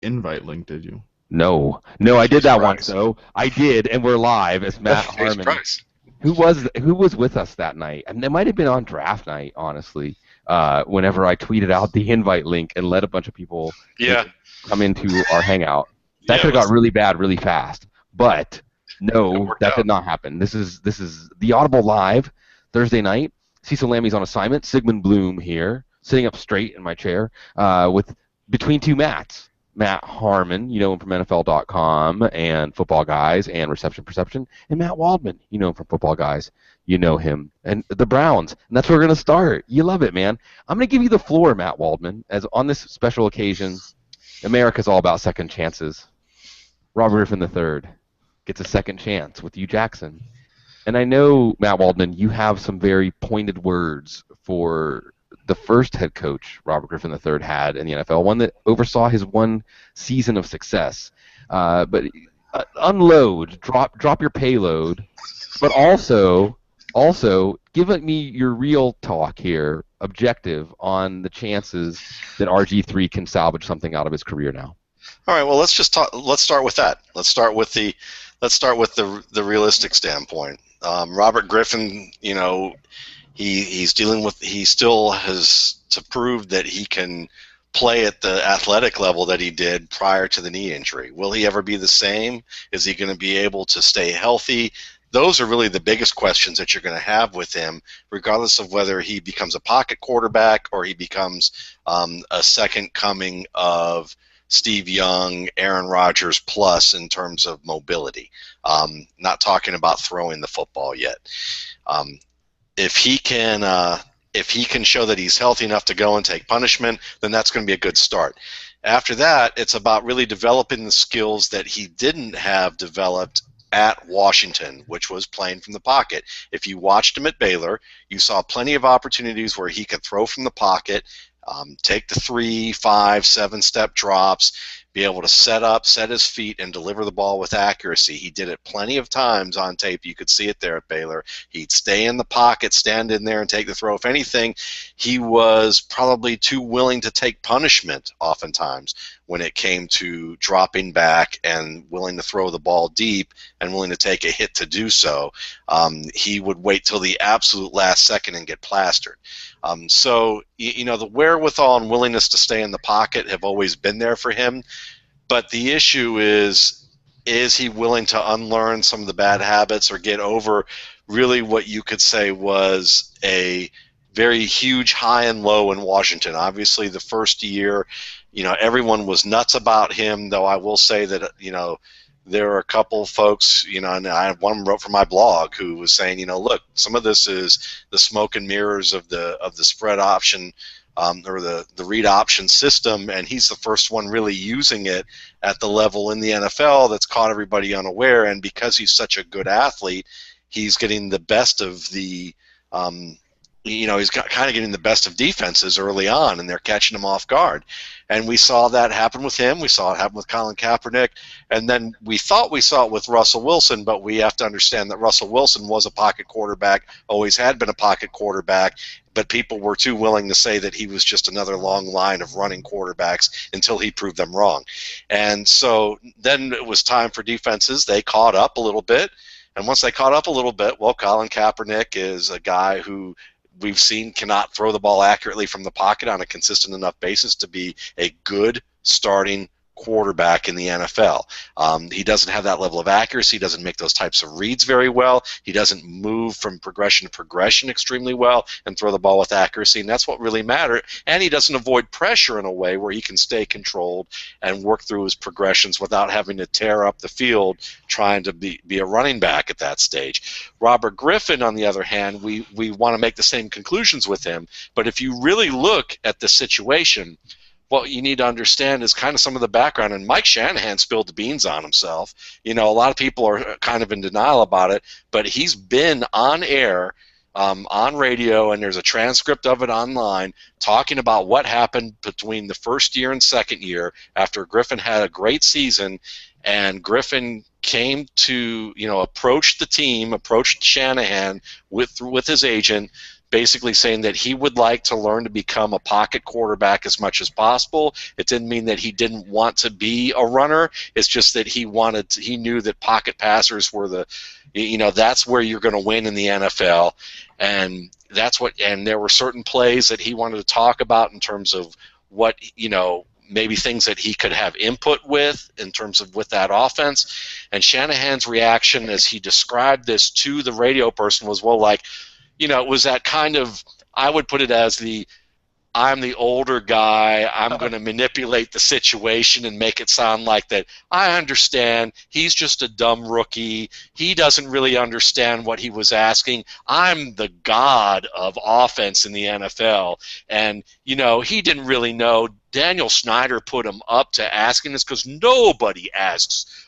invite link, did you? No, no, I Big did that once surprise. though. I did, and we're live as Matt Big Harmon. surprise. Who was with us that night? I mean, it might have been on draft night, honestly. Whenever I tweeted out the invite link and let a bunch of people Yeah, come into our hangout, that yeah, could it have got was. really bad really fast. But It no, worked that did out. not happen. This is the Audible live Thursday night. Cecil Lammy's on assignment. Sigmund Bloom here, sitting up straight in my chair, with between two Matts. Matt Harmon, you know him from NFL.com and Football Guys and Reception Perception, and Matt Waldman, you know him from Football Guys, you know him, and the Browns. And that's where we're going to start. You love it, man. I'm going to give you the floor, Matt Waldman, as on this special occasion, America's all about second chances. Robert Griffin III gets a second chance with you, Jackson. And I know, Matt Waldman, you have some very pointed words for the first head coach Robert Griffin III had in the NFL, one that oversaw his one season of success. But unload, drop your payload, but also give me your real talk here, objective on the chances that RG3 can salvage something out of his career now. All right. Well, let's just talk. Let's start with that. Let's start with the realistic standpoint. Robert Griffin, he's dealing with. He still has to prove that he can play at the athletic level that he did prior to the knee injury. Will he ever be the same? Is he going to be able to stay healthy? Those are really the biggest questions that you're going to have with him, regardless of whether he becomes a pocket quarterback or he becomes a second coming of Steve Young, Aaron Rodgers plus in terms of mobility. Not talking about throwing the football yet. Um, if he can show that he's healthy enough to go and take punishment, then that's going to be a good start. After that, it's about really developing the skills that he didn't have developed at Washington, which was playing from the pocket. If you watched him at Baylor, you saw plenty of opportunities where he could throw from the pocket, take the 3, 5, 7-step drops, be able to set his feet, and deliver the ball with accuracy. He did it plenty of times on tape. You could see it there at Baylor. He'd stay in the pocket, stand in there, and take the throw. If anything, he was probably too willing to take punishment oftentimes when it came to dropping back and willing to throw the ball deep and willing to take a hit to do so. He would wait till the absolute last second and get plastered. So, the wherewithal and willingness to stay in the pocket have always been there for him. But the issue is he willing to unlearn some of the bad habits or get over really what you could say was a very huge high and low in Washington? Obviously, the first year, everyone was nuts about him, though I will say that, there are a couple of folks, and one wrote for my blog who was saying, look, some of this is the smoke and mirrors of the spread option, or the read option system, and he's the first one really using it at the level in the NFL that's caught everybody unaware. And because he's such a good athlete, he's getting the best of the he's kind of getting the best of defenses early on, and they're catching him off guard. And we saw that happen with him. We saw it happen with Colin Kaepernick. And then we thought we saw it with Russell Wilson, but we have to understand that Russell Wilson was a pocket quarterback, always had been a pocket quarterback, but people were too willing to say that he was just another long line of running quarterbacks until he proved them wrong. And so then it was time for defenses. They caught up a little bit. And once they caught up a little bit, well, Colin Kaepernick is a guy who we've seen cannot throw the ball accurately from the pocket on a consistent enough basis to be a good starting quarterback in the NFL. He doesn't have that level of accuracy. He doesn't make those types of reads very well. He doesn't move from progression to progression extremely well and throw the ball with accuracy, and that's what really matters. And he doesn't avoid pressure in a way where he can stay controlled and work through his progressions without having to tear up the field trying to be a running back at that stage. Robert Griffin, on the other hand, we want to make the same conclusions with him, but if you really look at the situation, what you need to understand is kind of some of the background. And Mike Shanahan spilled the beans on himself. A lot of people are kind of in denial about it, but he's been on air, on radio, and there's a transcript of it online talking about what happened between the first year and second year after Griffin had a great season, and Griffin came to, approach the team, approached Shanahan with his agent basically saying that he would like to learn to become a pocket quarterback as much as possible. It didn't mean that he didn't want to be a runner. It's just that he knew that pocket passers were that's where you're going to win in the NFL. And and there were certain plays that he wanted to talk about in terms of what, maybe things that he could have input with in terms of with that offense. And Shanahan's reaction as he described this to the radio person was, well, like, it was that kind of, I would put it as I'm the older guy, I'm going to manipulate the situation and make it sound like that I understand, he's just a dumb rookie, he doesn't really understand what he was asking, I'm the god of offense in the NFL, and, he didn't really know. Daniel Snyder put him up to asking this because nobody asks,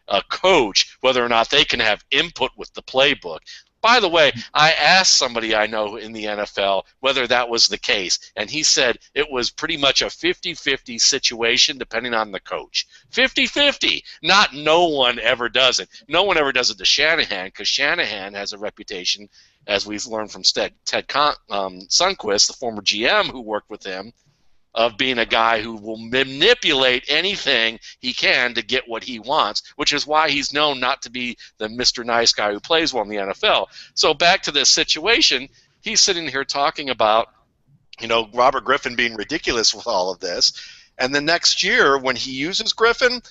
a coach whether or not they can have input with the playbook. By the way, I asked somebody I know in the NFL whether that was the case, and he said it was pretty much a 50-50 situation depending on the coach. 50-50. Not no one ever does it. No one ever does it to Shanahan because Shanahan has a reputation, as we've learned from Ted Sundquist, the former GM who worked with him, of being a guy who will manipulate anything he can to get what he wants, which is why he's known not to be the Mr. Nice guy who plays well in the NFL. So back to this situation, he's sitting here talking about, Robert Griffin being ridiculous with all of this. And the next year, when he uses Griffin,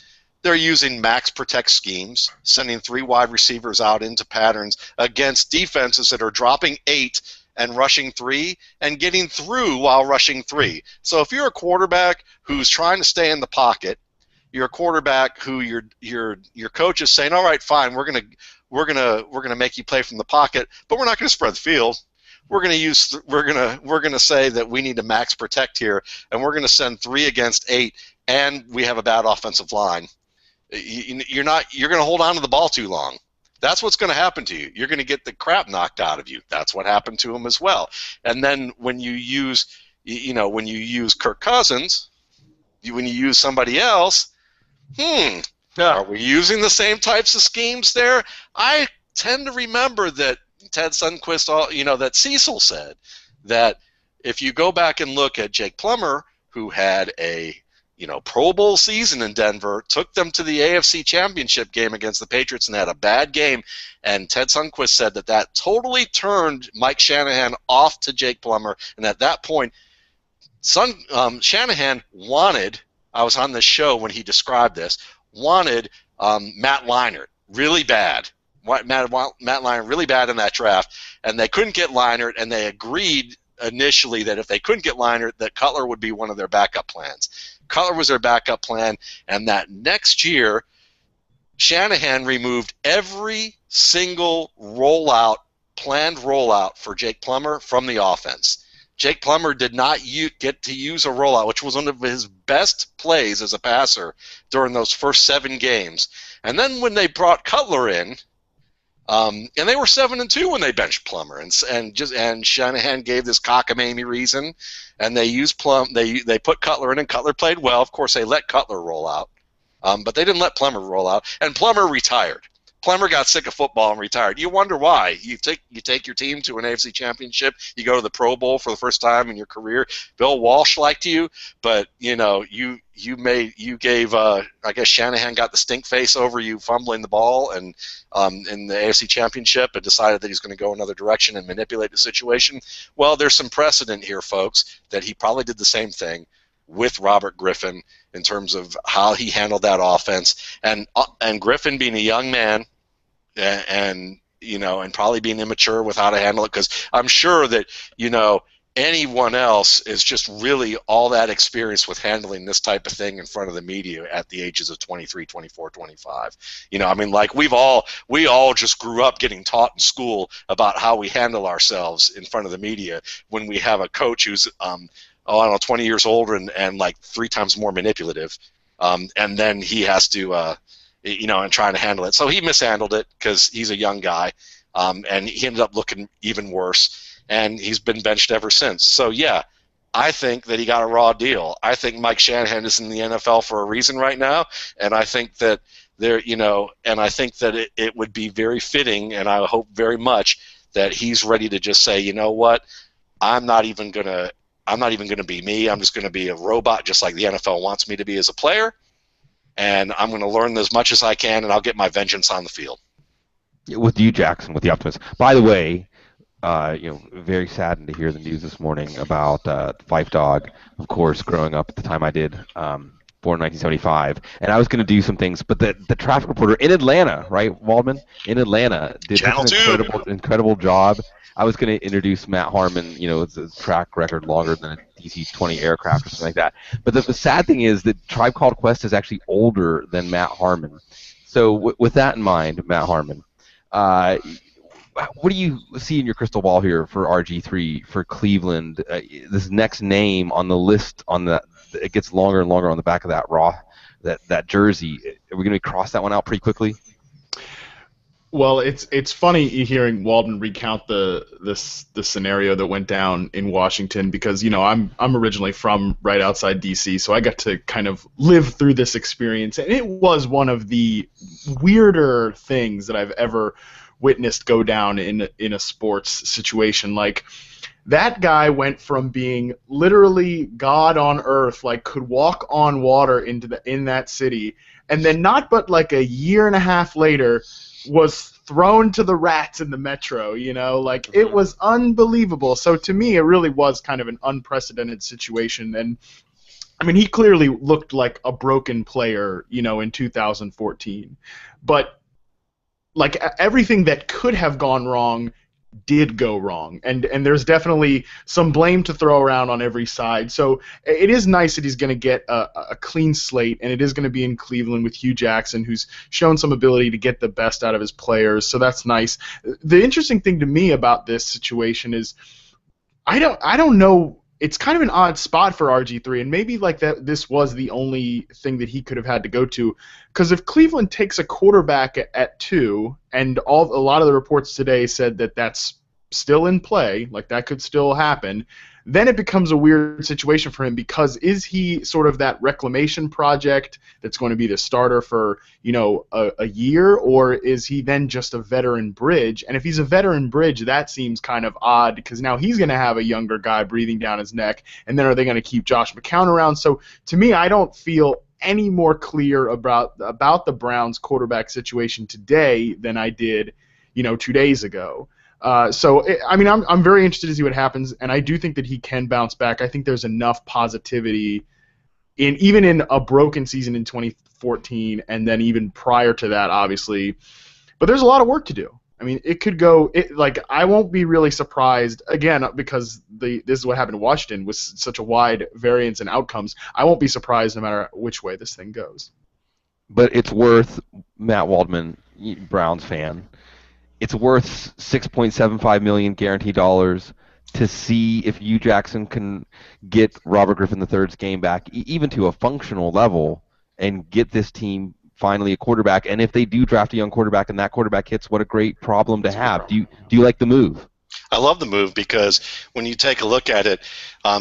they're using max protect schemes, sending 3 wide receivers out into patterns against defenses that are dropping 8 and rushing 3 and getting through while rushing 3. So if you're a quarterback who's trying to stay in the pocket, you're a quarterback who your coach is saying, all right, fine, we're gonna make you play from the pocket, but we're not going to spread the field. We're going to say that we need to max protect here, and we're going to send 3 against 8, and we have a bad offensive line. You're going to hold on to the ball too long. That's what's going to happen to you. You're going to get the crap knocked out of you. That's what happened to him as well. And then when you use, Kirk Cousins, when you use somebody else, are we using the same types of schemes there? I tend to remember that Ted Sundquist, that Cecil said that if you go back and look at Jake Plummer, who had a Pro Bowl season in Denver, took them to the AFC Championship game against the Patriots and had a bad game, and Ted Sundquist said that totally turned Mike Shanahan off to Jake Plummer, and at that point, Shanahan wanted, I was on this show when he described this, wanted Matt Leinart really bad. Matt Leinart really bad in that draft, and they couldn't get Leinart, and they agreed initially that if they couldn't get Leinart, that Cutler would be one of their backup plans. Cutler was their backup plan, and that next year, Shanahan removed every single planned rollout for Jake Plummer from the offense. Jake Plummer did not get to use a rollout, which was one of his best plays as a passer during those first 7 games. And then when they brought Cutler in, and they were 7-2 when they benched Plummer, and Shanahan gave this cockamamie reason, and they used they put Cutler in, and Cutler played well. Of course, they let Cutler roll out, but they didn't let Plummer roll out, and Plummer retired. Plummer got sick of football and retired. You wonder why. You take your team to an AFC Championship. You go to the Pro Bowl for the first time in your career. Bill Walsh liked you, but you gave. I guess Shanahan got the stink face over you fumbling the ball and in the AFC Championship, and decided that he's going to go another direction and manipulate the situation. Well, there's some precedent here, folks, that he probably did the same thing with Robert Griffin in terms of how he handled that offense, and Griffin being a young man. And probably being immature with how to handle it, because I'm sure that anyone else is just really all that experienced with handling this type of thing in front of the media at the ages of 23, 24, 25. Like we all just grew up getting taught in school about how we handle ourselves in front of the media when we have a coach who's 20 years older and like 3 times more manipulative, and then he has to and trying to handle it. So he mishandled it because he's a young guy, and he ended up looking even worse, and he's been benched ever since. So, yeah, I think that he got a raw deal. I think Mike Shanahan is in the NFL for a reason right now, and I think that it would be very fitting, and I hope very much that he's ready to just say, you know what, I'm not even gonna be me. I'm just gonna be a robot, just like the NFL wants me to be as a player, and I'm gonna learn as much as I can, and I'll get my vengeance on the field. With you, Jackson, with the optimist. By the way, very saddened to hear the news this morning about Fife Dog, of course, growing up at the time I did, born in 1975. And I was going to do some things, but the traffic reporter in Atlanta, right, Waldman, in Atlanta, did such Channel an 2. incredible job. I was going to introduce Matt Harmon, it's a track record longer than a DC-20 aircraft or something like that. But the sad thing is that Tribe Called Quest is actually older than Matt Harmon. So with that in mind, Matt Harmon, uh, what do you see in your crystal ball here for RG3 for Cleveland? This next name on the list it gets longer and longer on the back of that jersey. Are we going to cross that one out pretty quickly? Well, it's funny hearing Walden recount the scenario that went down in Washington, because I'm originally from right outside DC, so I got to kind of live through this experience, and it was one of the weirder things that I've ever witnessed go down in a sports situation. Like, that guy went from being literally God on earth, like could walk on water in that city, and then not but like a year and a half later was thrown to the rats in the metro, like it was unbelievable. So to me, it really was kind of an unprecedented situation. And I mean, he clearly looked like a broken player, in 2014. But like everything that could have gone wrong did go wrong, and there's definitely some blame to throw around on every side. So it is nice that he's going to get a clean slate, and it is going to be in Cleveland with Hugh Jackson, who's shown some ability to get the best out of his players. So that's nice. The interesting thing to me about this situation is I don't know. It's kind of an odd spot for RG3, and maybe like that this was the only thing that he could have had to go to, because if Cleveland takes a quarterback at 2, and a lot of the reports today said that that's still in play, like that could still happen, then it becomes a weird situation for him, because is he sort of that reclamation project that's going to be the starter for a year, or is he then just a veteran bridge? And if he's a veteran bridge, that seems kind of odd, because now he's going to have a younger guy breathing down his neck, and then are they going to keep Josh McCown around? So to me, I don't feel any more clear about the Browns quarterback situation today than I did 2 days ago. I'm very interested to see what happens, and I do think that he can bounce back. I think there's enough positivity even in a broken season in 2014, and then even prior to that, obviously. But there's a lot of work to do. I mean, it could go. I won't be really surprised again, because this is what happened in Washington with such a wide variance in outcomes. I won't be surprised no matter which way this thing goes. But it's worth, Matt Waldman, Browns fan, it's worth $6.75 million guaranteed dollars to see if Hugh Jackson can get Robert Griffin III's game back, even to a functional level, and get this team finally a quarterback. And if they do draft a young quarterback and that quarterback hits, what a great problem to have. Do you like the move? I love the move, because when you take a look at it,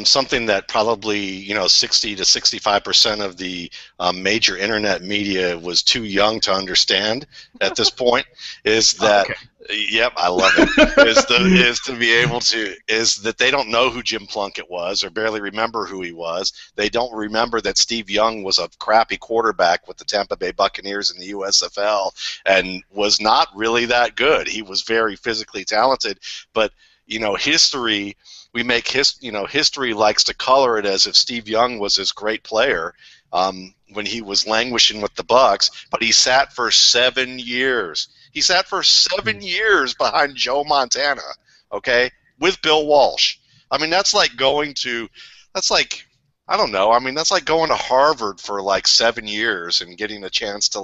something that probably 60 to 65% of the major internet media was too young to understand at this point is that. Okay. Yep, I love it. is that they don't know who Jim Plunkett was, or barely remember who he was. They don't remember that Steve Young was a crappy quarterback with the Tampa Bay Buccaneers in the USFL and was not really that good. He was very physically talented, but history. History likes to color it as if Steve Young was this great player when he was languishing with the Bucs, but he sat for 7 years. He sat for 7 years behind Joe Montana, okay, with Bill Walsh. I mean, that's like going to Harvard for like 7 years and getting a chance to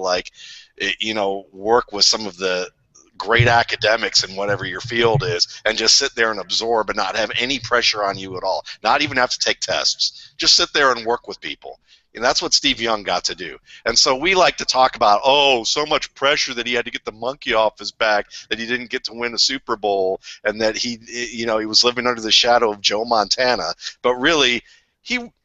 work with some of the great academics in whatever your field is, and just sit there and absorb and not have any pressure on you at all, not even have to take tests. Just sit there and work with people. And that's what Steve Young got to do. And so we like to talk about, so much pressure that he had to get the monkey off his back, that he didn't get to win a Super Bowl, and that he was living under the shadow of Joe Montana. But really,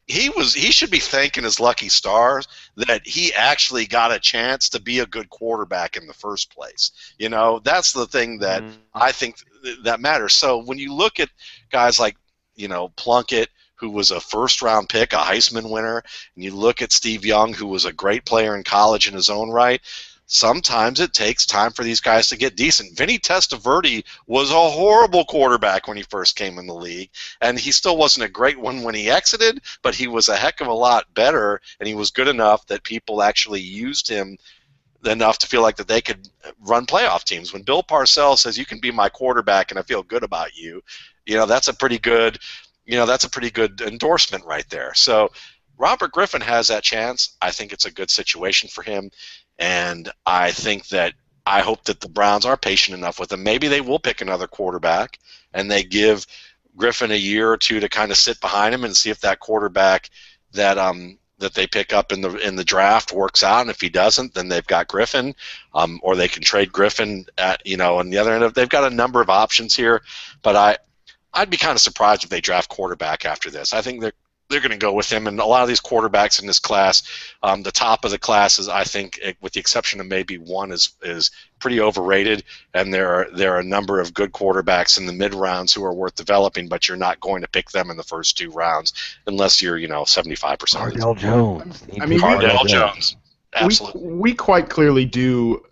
he should be thanking his lucky stars that he actually got a chance to be a good quarterback in the first place. That's the thing that I think that matters. So when you look at guys like, Plunkett, who was a first-round pick, a Heisman winner, and you look at Steve Young, who was a great player in college in his own right, sometimes it takes time for these guys to get decent. Vinny Testaverde was a horrible quarterback when he first came in the league, and he still wasn't a great one when he exited, but he was a heck of a lot better, and he was good enough that people actually used him enough to feel like that they could run playoff teams. When Bill Parcells says, "You can be my quarterback and I feel good about you," that's a pretty good endorsement right there. So Robert Griffin has that chance. I think it's a good situation for him, and I hope that the Browns are patient enough with him. Maybe they will pick another quarterback, and they give Griffin a year or two to kind of sit behind him and see if that quarterback that they pick up in the draft works out. And if he doesn't, then they've got Griffin, or they can trade Griffin at on the other end. They've got a number of options here, but I'd be kind of surprised if they draft quarterback after this. I think they're going to go with him, and a lot of these quarterbacks in this class, the top of the class is, I think, with the exception of maybe one, is pretty overrated, and there are a number of good quarterbacks in the mid rounds who are worth developing, but you're not going to pick them in the first 2 rounds unless you're 75%. Cardell Jones. Cardell Jones. Absolutely. We quite clearly do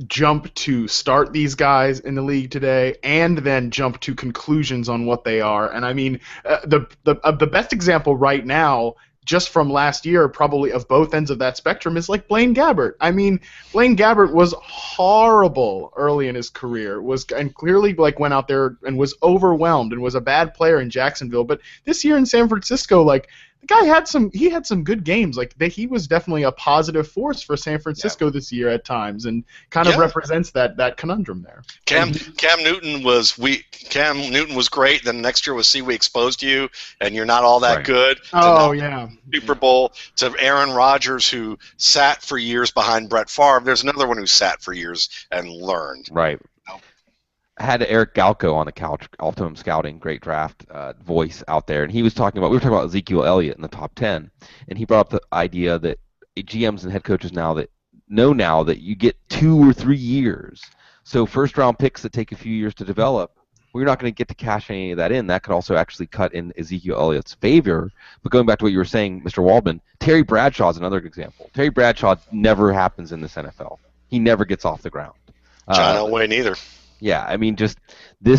jump to start these guys in the league today and then jump to conclusions on what they are. And I mean, the best example right now, just from last year, probably of both ends of that spectrum, is like Blaine Gabbert. I mean, Blaine Gabbert was horrible early in his career, and clearly went out there and was overwhelmed and was a bad player in Jacksonville. But this year in San Francisco, the guy had some good games. He was definitely a positive force for San Francisco this year at times, and kind of represents that conundrum there. Cam Newton was great. Then next year was, see, we exposed you, and you're not all that good. Oh yeah. Super Bowl, to Aaron Rodgers, who sat for years behind Brett Favre. There's another one who sat for years and learned. Right. I had Eric Galco on the couch, Altum Scouting, great draft voice out there, and we were talking about Ezekiel Elliott in the top 10, and he brought up the idea that GMs and head coaches now that you get 2 or 3 years. So first-round picks that take a few years to develop, we're not going to get to cash any of that in. That could also actually cut in Ezekiel Elliott's favor. But going back to what you were saying, Mr. Waldman, Terry Bradshaw is another example. Terry Bradshaw never happens in this NFL. He never gets off the ground. John Elway neither. Yeah, I mean, this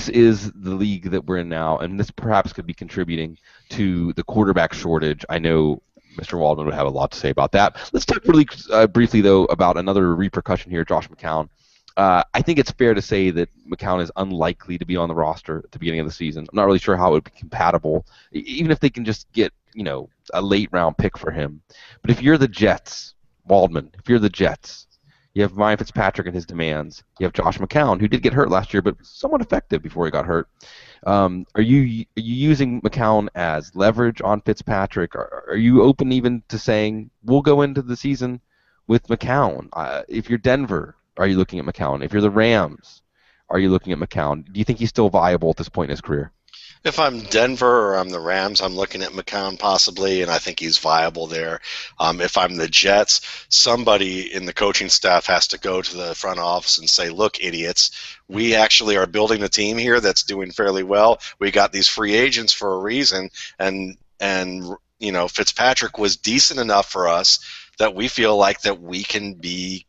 is the league that we're in now, and this perhaps could be contributing to the quarterback shortage. I know Mr. Waldman would have a lot to say about that. Let's talk really briefly, though, about another repercussion here, Josh McCown. I think it's fair to say that McCown is unlikely to be on the roster at the beginning of the season. I'm not really sure how it would be compatible, even if they can just get a late-round pick for him. But if you're the Jets, Waldman, you have Ryan Fitzpatrick and his demands. You have Josh McCown, who did get hurt last year, but somewhat effective before he got hurt. Are you using McCown as leverage on Fitzpatrick? Are you open even to saying we'll go into the season with McCown? If you're Denver, are you looking at McCown? If you're the Rams, are you looking at McCown? Do you think he's still viable at this point in his career? If I'm Denver or I'm the Rams, I'm looking at McCown possibly, and I think he's viable there. If I'm the Jets, somebody in the coaching staff has to go to the front office and say, look, idiots, we actually are building a team here that's doing fairly well. We got these free agents for a reason, and Fitzpatrick was decent enough for us that we feel like that we can be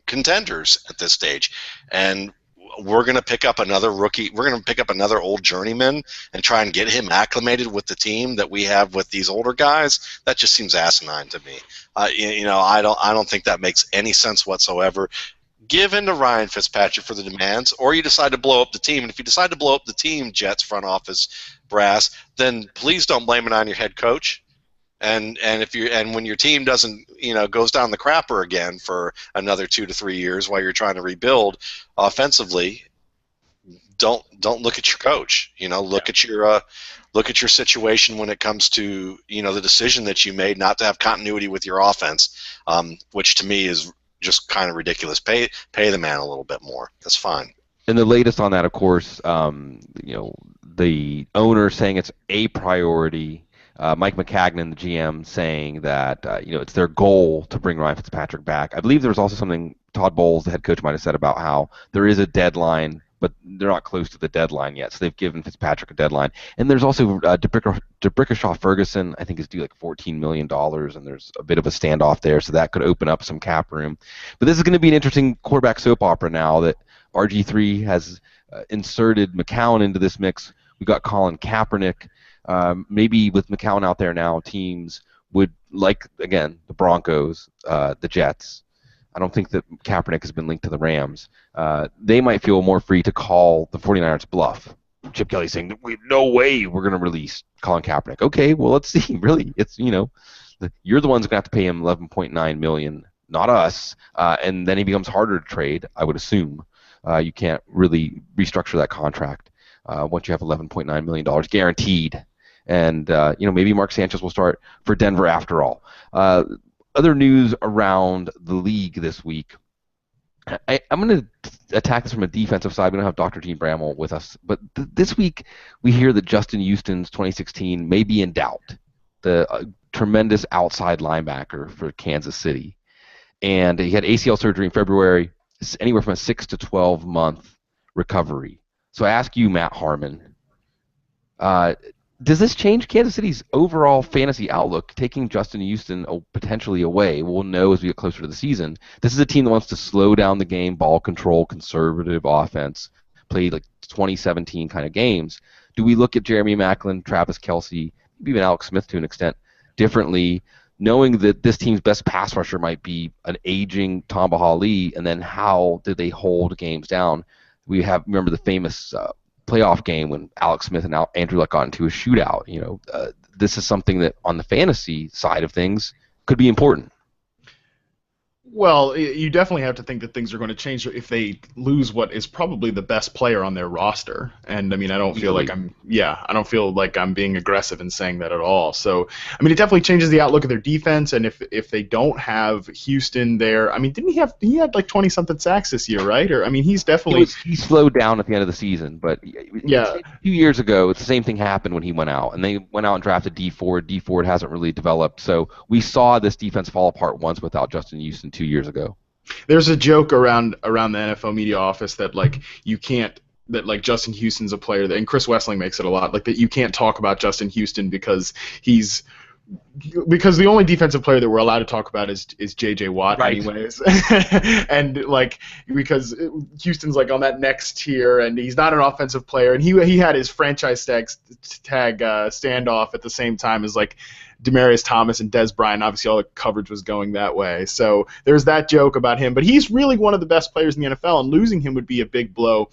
contenders at this stage. And we're going to pick up another rookie. We're going to pick up another old journeyman and try and get him acclimated with the team that we have with these older guys. That just seems asinine to me. I don't think that makes any sense whatsoever. Give in to Ryan Fitzpatrick for the demands, or you decide to blow up the team. And if you decide to blow up the team, Jets front office brass, then please don't blame it on your head coach. And when your team doesn't goes down the crapper again for another 2 to 3 years while you're trying to rebuild offensively, don't look at your coach. Look at your situation when it comes to the decision that you made not to have continuity with your offense, which to me is just kind of ridiculous. Pay the man a little bit more. That's fine. And the latest on that, of course, the owner saying it's a priority Mike McCagnon, the GM, saying that it's their goal to bring Ryan Fitzpatrick back. I believe there was also something Todd Bowles, the head coach, might have said about how there is a deadline, but they're not close to the deadline yet. So they've given Fitzpatrick a deadline. And there's also DeBrickashaw Ferguson, I think, is due like $14 million, and there's a bit of a standoff there, so that could open up some cap room. But this is going to be an interesting quarterback soap opera now that RG3 has inserted McCown into this mix. We got Colin Kaepernick. Maybe with McCown out there now, teams would like, again, the Broncos, the Jets. I don't think that Kaepernick has been linked to the Rams. They might feel more free to call the 49ers bluff. Chip Kelly saying, no way we're going to release Colin Kaepernick. Okay, well, let's see. Really, it's, you're the ones going to have to pay him $11.9 million, not us. And then he becomes harder to trade, I would assume. You can't really restructure that contract once you have $11.9 million guaranteed. And, maybe Mark Sanchez will start for Denver after all. Other news around the league this week. I'm going to attack this from a defensive side. We don't have Dr. Gene Bramall with us. But this week we hear that Justin Houston's 2016 may be in doubt, the tremendous outside linebacker for Kansas City. And he had ACL surgery in February, anywhere from a 6 to 12 month recovery. So I ask you, Matt Harmon, does this change Kansas City's overall fantasy outlook, taking Justin Houston potentially away? We'll know as we get closer to the season. This is a team that wants to slow down the game, ball control, conservative offense, play like 2017 kind of games. Do we look at Jeremy Maclin, Travis Kelce, maybe even Alex Smith to an extent, differently, knowing that this team's best pass rusher might be an aging Tamba Hali, and then how do they hold games down? Remember the famous playoff game when Alex Smith and Andrew Luck got into a shootout. This is something that on the fantasy side of things could be important. Well, you definitely have to think that things are going to change if they lose what is probably the best player on their roster. And I mean, I don't feel like I'm being aggressive in saying that at all. So, I mean, it definitely changes the outlook of their defense. And if they don't have Houston there, I mean, he had like 20 something sacks this year, right? Or I mean, he's definitely he slowed down at the end of the season. But yeah, a few years ago, the same thing happened when he went out, and they went out and drafted D Ford. D Ford hasn't really developed, so we saw this defense fall apart once without Justin Houston 2 years ago. There's a joke around the NFL media office that Justin Houston's a player that, and Chris Wessling makes it a lot, like that you can't talk about Justin Houston because the only defensive player that we're allowed to talk about is J.J. Watt, right, anyways. And like, because Houston's like on that next tier, and he's not an offensive player, and he had his franchise tag standoff at the same time as like Demaryius Thomas and Dez Bryant. Obviously, all the coverage was going that way. So there's that joke about him, but he's really one of the best players in the NFL, and losing him would be a big blow.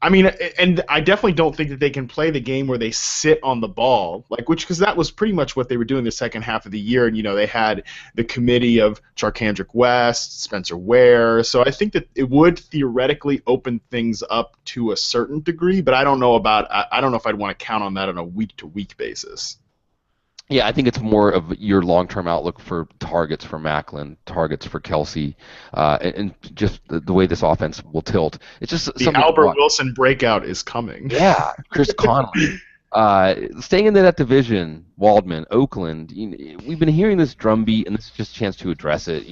I mean, and I definitely don't think that they can play the game where they sit on the ball, because that was pretty much what they were doing the second half of the year. And, they had the committee of Charkandrick West, Spencer Ware. So I think that it would theoretically open things up to a certain degree, but I don't know if I'd want to count on that on a week-to-week basis. Yeah, I think it's more of your long-term outlook for targets for Maclin, targets for Kelce, and just the way this offense will tilt. It's just the Albert Wilson breakout is coming. Yeah, Chris Conley. Staying in that division, Waldman, Oakland, we've been hearing this drumbeat, and this is just a chance to address it.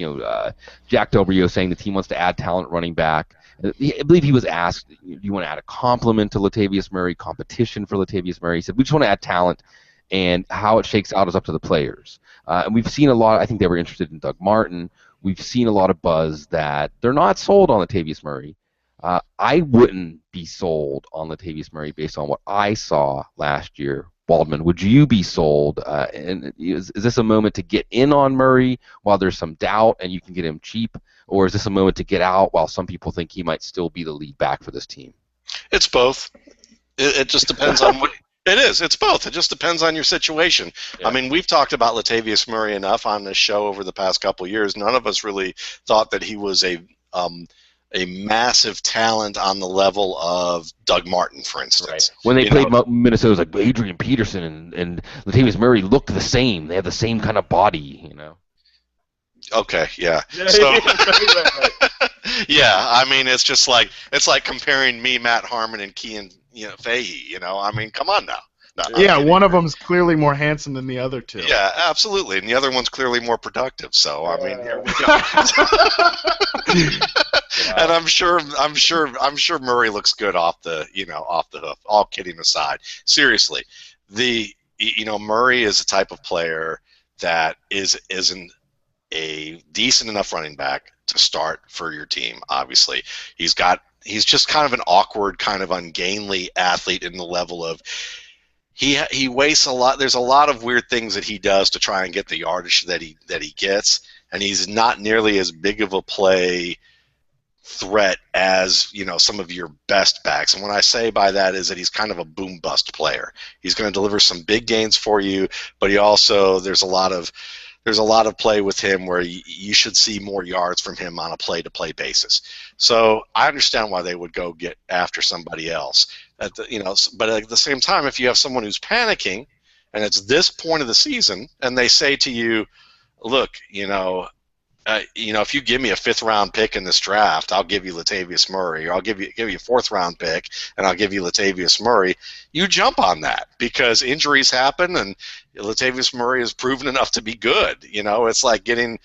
Jack Del Rio saying the team wants to add talent running back. I believe he was asked, do you want to add a compliment to Latavius Murray, competition for Latavius Murray? He said, we just want to add talent. And how it shakes out is up to the players. And we've seen a lot. I think they were interested in Doug Martin. We've seen a lot of buzz that they're not sold on Latavius Murray. I wouldn't be sold on Latavius Murray based on what I saw last year. Waldman, would you be sold? And is this a moment to get in on Murray while there's some doubt and you can get him cheap? Or is this a moment to get out while some people think he might still be the lead back for this team? It's both. It just depends on what... It is. It's both. It just depends on your situation. Yeah. I mean, we've talked about Latavius Murray enough on this show over the past couple of years. None of us really thought that he was a massive talent on the level of Doug Martin, for instance. Right. When they played Minnesota, it was like Adrian Peterson and Latavius Murray looked the same. They have the same kind of body, Okay, yeah. So, yeah, I mean, it's just like comparing me, Matt Harmon, and Kean Fahey. I mean, come on now. No, I'm Yeah, kidding. one of them's clearly more handsome than the other two. Yeah, absolutely. And the other one's clearly more productive. So I mean, here we go. And I'm sure Murray looks good off the hoof. All kidding aside, seriously, Murray is a type of player that isn't a decent enough running back to start for your team. Obviously, he's just kind of an awkward, kind of ungainly athlete in the level of he wastes a lot. There's a lot of weird things that he does to try and get the yardage that he gets, and he's not nearly as big of a play threat as some of your best backs. And what I say by that is that he's kind of a boom bust player. He's going to deliver some big gains for you, but he also there's a lot of play with him where you should see more yards from him on a play-to-play basis. So I understand why they would go get after somebody else. But at the same time, if you have someone who's panicking, and it's this point of the season, and they say to you, "Look, if you give me a 5th-round pick in this draft, I'll give you Latavius Murray, or I'll give you a 4th-round pick, and I'll give you Latavius Murray," you jump on that because injuries happen, and Latavius Murray has proven enough to be good. It's like getting,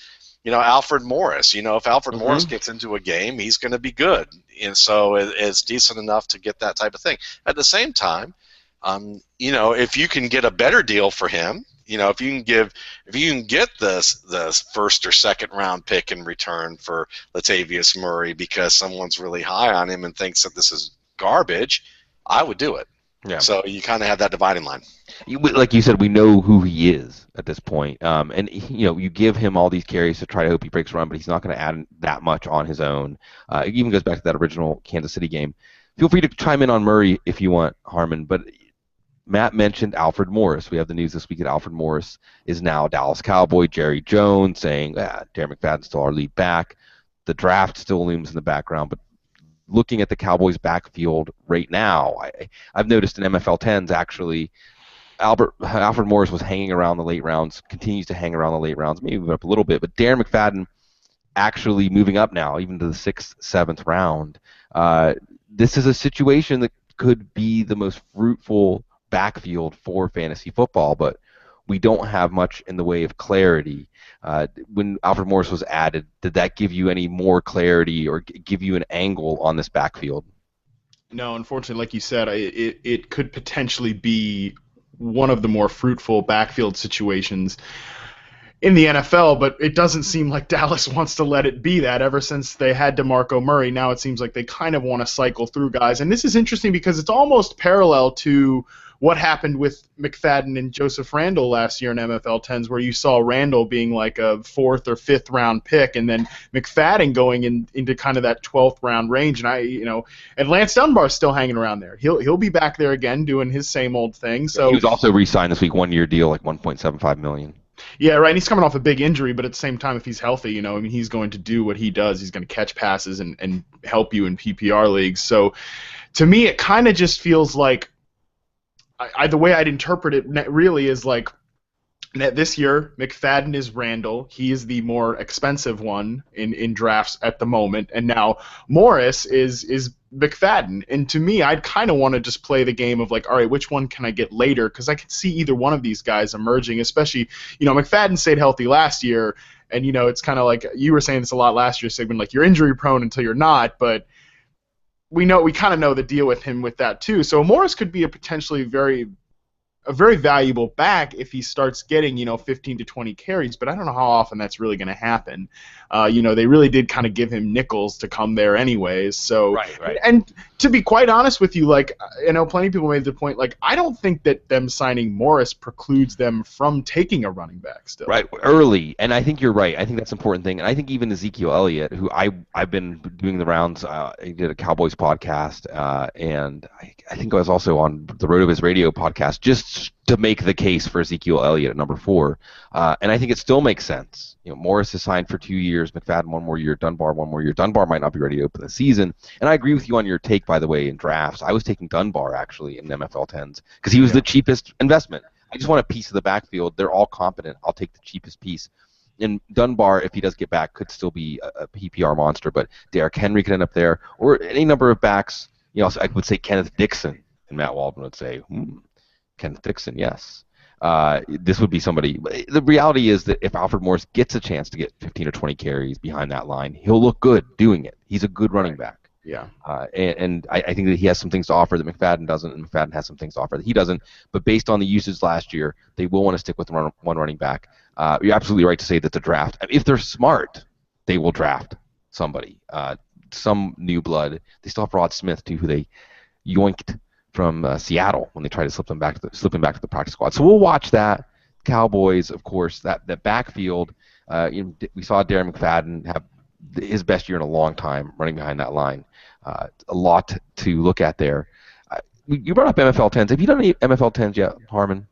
Alfred Morris. If Alfred Morris gets into a game, he's going to be good, and so it's decent enough to get that type of thing. At the same time, if you can get a better deal for him. If you can get the 1st or 2nd round pick in return for Latavius Murray because someone's really high on him and thinks that this is garbage, I would do it. Yeah. So you kind of have that dividing line. Like you said, we know who he is at this point. And you give him all these carries to try to hope he breaks a run, but he's not going to add that much on his own. It even goes back to that original Kansas City game. Feel free to chime in on Murray if you want, Harmon, but Matt mentioned Alfred Morris. We have the news this week that Alfred Morris is now a Dallas Cowboy. Jerry Jones saying, Darren McFadden's still our lead back. The draft still looms in the background, but looking at the Cowboys' backfield right now, I've noticed in MFL 10s actually, Alfred Morris was hanging around the late rounds, continues to hang around the late rounds, maybe move up a little bit, but Darren McFadden actually moving up now, even to the 6th, 7th round. This is a situation that could be the most fruitful backfield for fantasy football, but we don't have much in the way of clarity. When Alfred Morris was added, did that give you any more clarity or give you an angle on this backfield? No, unfortunately, like you said, it could potentially be one of the more fruitful backfield situations in the NFL, but it doesn't seem like Dallas wants to let it be that ever since they had DeMarco Murray. Now it seems like they kind of want to cycle through guys. And this is interesting because it's almost parallel to what happened with McFadden and Joseph Randle last year in MFL 10s, where you saw Randle being like a 4th or 5th round pick, and then McFadden going into kind of that 12th round range. And Lance Dunbar's still hanging around there. He'll be back there again doing his same old thing. So he was also re-signed this week, 1-year deal, like $1.75 million. Yeah, right. And he's coming off a big injury, but at the same time, if he's healthy, he's going to do what he does. He's going to catch passes and help you in PPR leagues. So, to me, it kind of just feels like the way I'd interpret it really is like this year, McFadden is Randall. He is the more expensive one in drafts at the moment, and now Morris is McFadden. And to me, I'd kind of want to just play the game of like, all right, which one can I get later? Because I could see either one of these guys emerging, especially, McFadden stayed healthy last year, and, it's kind of like, you were saying this a lot last year, Sigmund, like you're injury prone until you're not, but we kind of know the deal with him with that too. So Morris could be a potentially a very valuable back if he starts getting 15 to 20 carries, but I don't know how often that's really going to happen. They really did kind of give him nickels to come there anyways. So right. And to be quite honest with you, like plenty of people made the point, like I don't think that them signing Morris precludes them from taking a running back still. Right, early, and I think you're right. I think that's an important thing, and I think even Ezekiel Elliott, who I've been doing the rounds, he did a Cowboys podcast, and I think I was also on the RotoViz Radio podcast just to make the case for Ezekiel Elliott at number 4, and I think it still makes sense. Morris is signed for 2 years, McFadden 1 more year, Dunbar 1 more year. Dunbar might not be ready to open the season, and I agree with you on your take, by the way, in drafts. I was taking Dunbar actually in MFL 10s because he was the cheapest investment. I just want a piece of the backfield. They're all competent. I'll take the cheapest piece. And Dunbar, if he does get back, could still be a PPR monster, but Derrick Henry could end up there, or any number of backs. I would say Kenneth Dixon, and Matt Waldman would say, Ken Dixon, yes. This would be somebody. The reality is that if Alfred Morris gets a chance to get 15 or 20 carries behind that line, he'll look good doing it. He's a good running Right. back. Yeah. And I think that he has some things to offer that McFadden doesn't, and McFadden has some things to offer that he doesn't. But based on the usage last year, they will want to stick with one running back. You're absolutely right to say that the draft, if they're smart, they will draft somebody, some new blood. They still have Rod Smith, too, who they yoinked from Seattle when they tried to slip him back to the practice squad. So we'll watch that. Cowboys, of course, that backfield. We saw Darren McFadden have his best year in a long time running behind that line. A lot to look at there. You brought up MFL 10s. Have you done any MFL 10s yet, Harmon?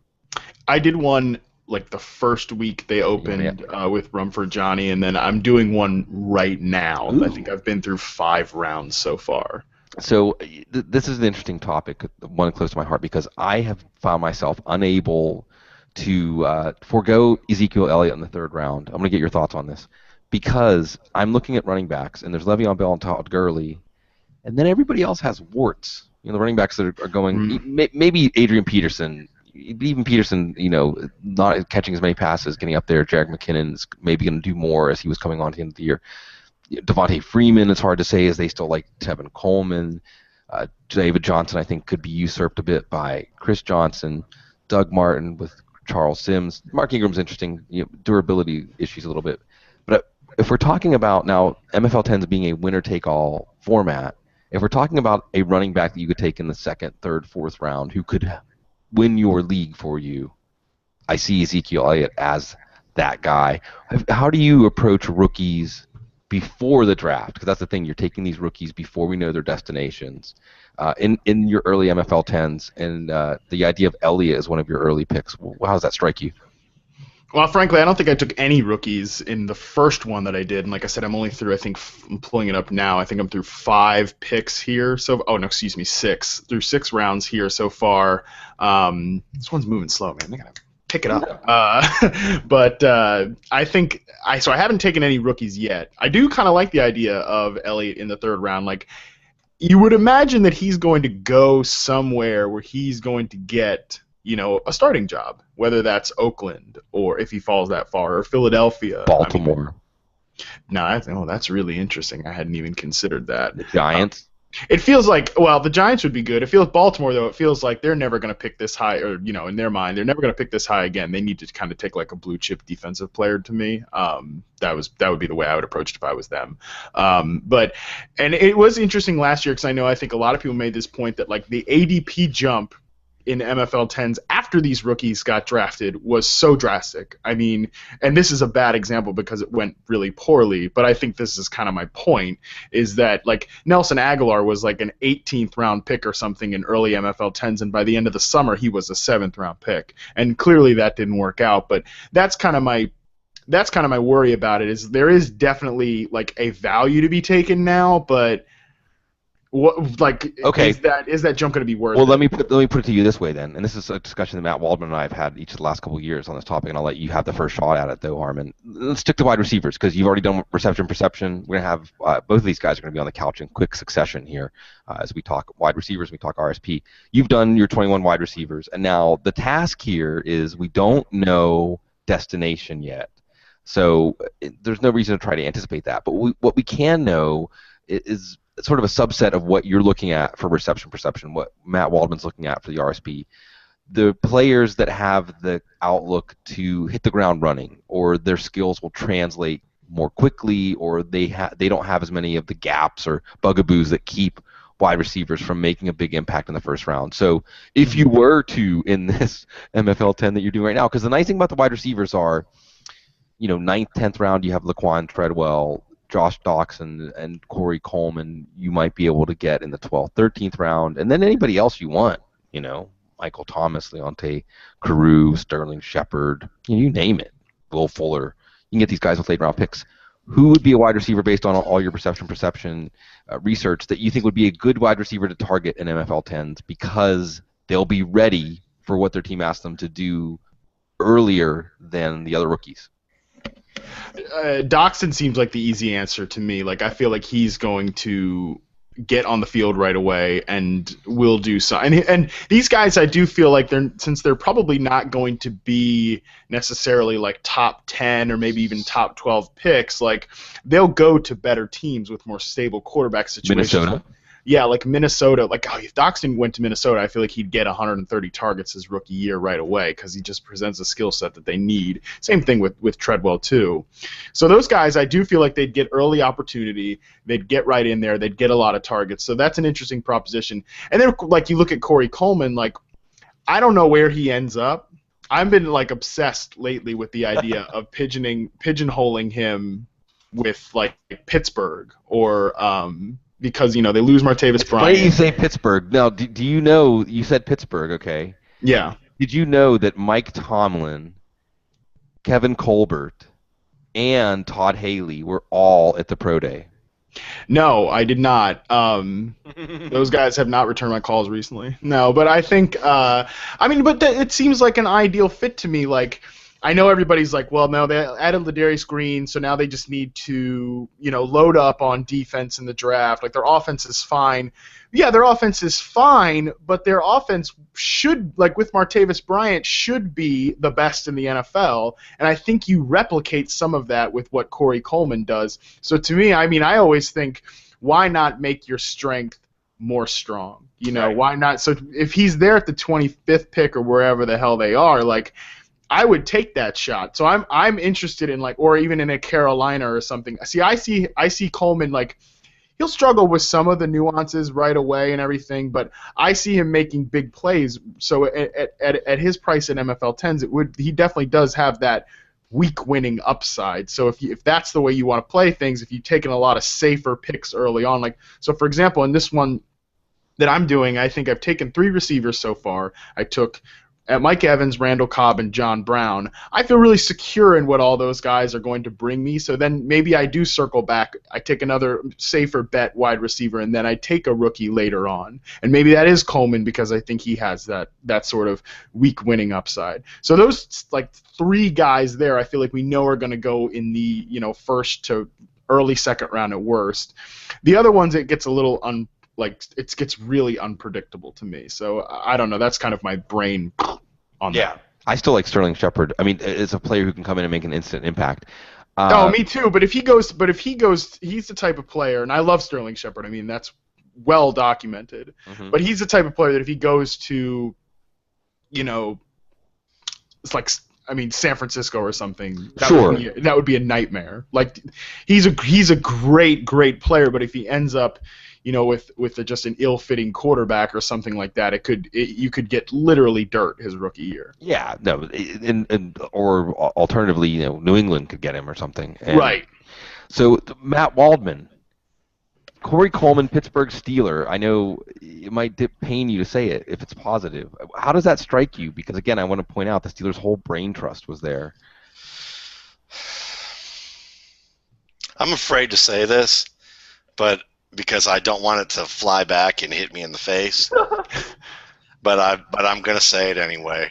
I did one like the first week they opened with Rumford Johnny, and then I'm doing one right now. Ooh. I think I've been through 5 rounds so far. So this is an interesting topic, one close to my heart, because I have found myself unable to forego Ezekiel Elliott in the 3rd round. I'm going to get your thoughts on this, because I'm looking at running backs, and there's Le'Veon Bell and Todd Gurley, and then everybody else has warts. The running backs that are going, maybe Adrian Peterson, even Peterson, not catching as many passes, getting up there. Jerick McKinnon's maybe going to do more as he was coming on at the end of the year. Devontae Freeman, it's hard to say, as they still like Tevin Coleman. David Johnson, I think, could be usurped a bit by Chris Johnson. Doug Martin with Charles Sims. Mark Ingram's interesting, durability issues a little bit. But if we're talking about now MFL 10s being a winner-take-all format, if we're talking about a running back that you could take in the 2nd, 3rd, 4th round who could win your league for you, I see Ezekiel Elliott as that guy. How do you approach rookies before the draft? Because that's the thing, you're taking these rookies before we know their destinations. In your early MFL 10s, and the idea of Elliott as one of your early picks, how does that strike you? Well, frankly, I don't think I took any rookies in the first one that I did. And like I said, I'm only through, I think, I'm pulling it up now. I think I'm through 5 picks here. Through 6 rounds here so far. This one's moving slow, man. I gotta pick it up. But I think, I haven't taken any rookies yet. I do kind of like the idea of Elliott in the 3rd round. Like, you would imagine that he's going to go somewhere where he's going to get, a starting job, whether that's Oakland or if he falls that far, or Philadelphia. Baltimore. That's really interesting. I hadn't even considered that. The Giants. It feels like, the Giants would be good. It feels Baltimore, though, it feels like they're never going to pick this high, or, in their mind, they're never going to pick this high again. They need to kind of take like a blue chip defensive player to me. That would be the way I would approach it if I was them. And it was interesting last year, because I think a lot of people made this point that like the ADP jump in MFL 10s after these rookies got drafted was so drastic. And this is a bad example because it went really poorly, but I think this is kind of my point, is that like Nelson Aguilar was like an 18th round pick or something in early MFL 10s, and by the end of the summer he was a 7th round pick. And clearly that didn't work out, but that's kind of my worry about it, is there is definitely like a value to be taken now, but okay, is that jump going to be worth it? Well, let me put it to you this way then, and this is a discussion that Matt Waldman and I have had each of the last couple of years on this topic, and I'll let you have the first shot at it though, Harmon. Let's stick to wide receivers, because you've already done reception perception. We're going to have both of these guys are going to be on the couch in quick succession here as we talk wide receivers, we talk RSP. You've done your 21 wide receivers, and now the task here is we don't know destination yet. So there's no reason to try to anticipate that. But what we can know is sort of a subset of what you're looking at for reception perception, what Matt Waldman's looking at for the RSP. The players that have the outlook to hit the ground running, or their skills will translate more quickly, or they don't have as many of the gaps or bugaboos that keep wide receivers from making a big impact in the 1st round. So if you were to, in this MFL 10 that you're doing right now, because the nice thing about the wide receivers are, 9th, 10th round, you have Laquan Treadwell, Josh Doxson, and Corey Coleman you might be able to get in the 12th, 13th round, and then anybody else you want, Michael Thomas, Leonte Carew, Sterling Shepard, you name it, Will Fuller. You can get these guys with late-round picks. Who would be a wide receiver based on all your perception research that you think would be a good wide receiver to target in MFL 10s because they'll be ready for what their team asks them to do earlier than the other rookies? Doxson seems like the easy answer to me. Like, I feel like he's going to get on the field right away and will do so. And these guys, I do feel like since they're probably not going to be necessarily like top 10 or maybe even top 12 picks, like they'll go to better teams with more stable quarterback situations. Minnesota. Yeah, like Minnesota. Like, if Doxson went to Minnesota, I feel like he'd get 130 targets his rookie year right away because he just presents a skill set that they need. Same thing with Treadwell, too. So those guys, I do feel like they'd get early opportunity. They'd get right in there. They'd get a lot of targets. So that's an interesting proposition. And then, like, you look at Corey Coleman, like, I don't know where he ends up. I've been, like, obsessed lately with the idea of pigeonholing him with, like, Pittsburgh or because, they lose Martavis Bryant. Why do you say Pittsburgh? Now, do you know, you said Pittsburgh, okay? Yeah. Did you know that Mike Tomlin, Kevin Colbert, and Todd Haley were all at the Pro Day? No, I did not. Those guys have not returned my calls recently. No, but I think, it seems like an ideal fit to me. Like, I know everybody's like, well, no, they added Ladarius Green, so now they just need to, load up on defense in the draft. Like, their offense is fine. Yeah, their offense is fine, but their offense should, like with Martavis Bryant, should be the best in the NFL. And I think you replicate some of that with what Corey Coleman does. So to me, I always think, why not make your strength more strong? Right. Why not? So if he's there at the 25th pick or wherever the hell they are, like, I would take that shot. So I'm interested in, like, or even in a Carolina or something. See, I see Coleman, like, he'll struggle with some of the nuances right away and everything, but I see him making big plays. So at his price at MFL 10s, he definitely does have that week winning upside. So if that's the way you want to play things, if you've taken a lot of safer picks early on, like, so for example, in this one that I'm doing, I think I've taken 3 receivers so far. I took Mike Evans, Randall Cobb, and John Brown. I feel really secure in what all those guys are going to bring me. So then maybe I do circle back. I take another safer bet wide receiver, and then I take a rookie later on. And maybe that is Coleman because I think he has that sort of weak winning upside. So those, like, 3 guys there, I feel like we know are going to go in the first to early second round at worst. The other ones, it gets a little it gets really unpredictable to me. So I don't know. That's kind of my brain on that. I still like Sterling Shepard. I mean, it's a player who can come in and make an instant impact. Me too. But if he goes, he's the type of player, and I love Sterling Shepard. I mean, that's well documented. Mm-hmm. But he's the type of player that if he goes to, it's like, San Francisco or something. That would be a nightmare. Like, he's a great player, but if he ends up, with just an ill-fitting quarterback or something like that, you could get literally dirt his rookie year. Yeah, no, or alternatively, New England could get him or something. Right. So Matt Waldman, Corey Coleman, Pittsburgh Steeler. I know it might pain you to say it if it's positive. How does that strike you? Because again, I want to point out the Steelers' whole brain trust was there. I'm afraid to say this, but because I don't want it to fly back and hit me in the face. but I'm going to say it anyway.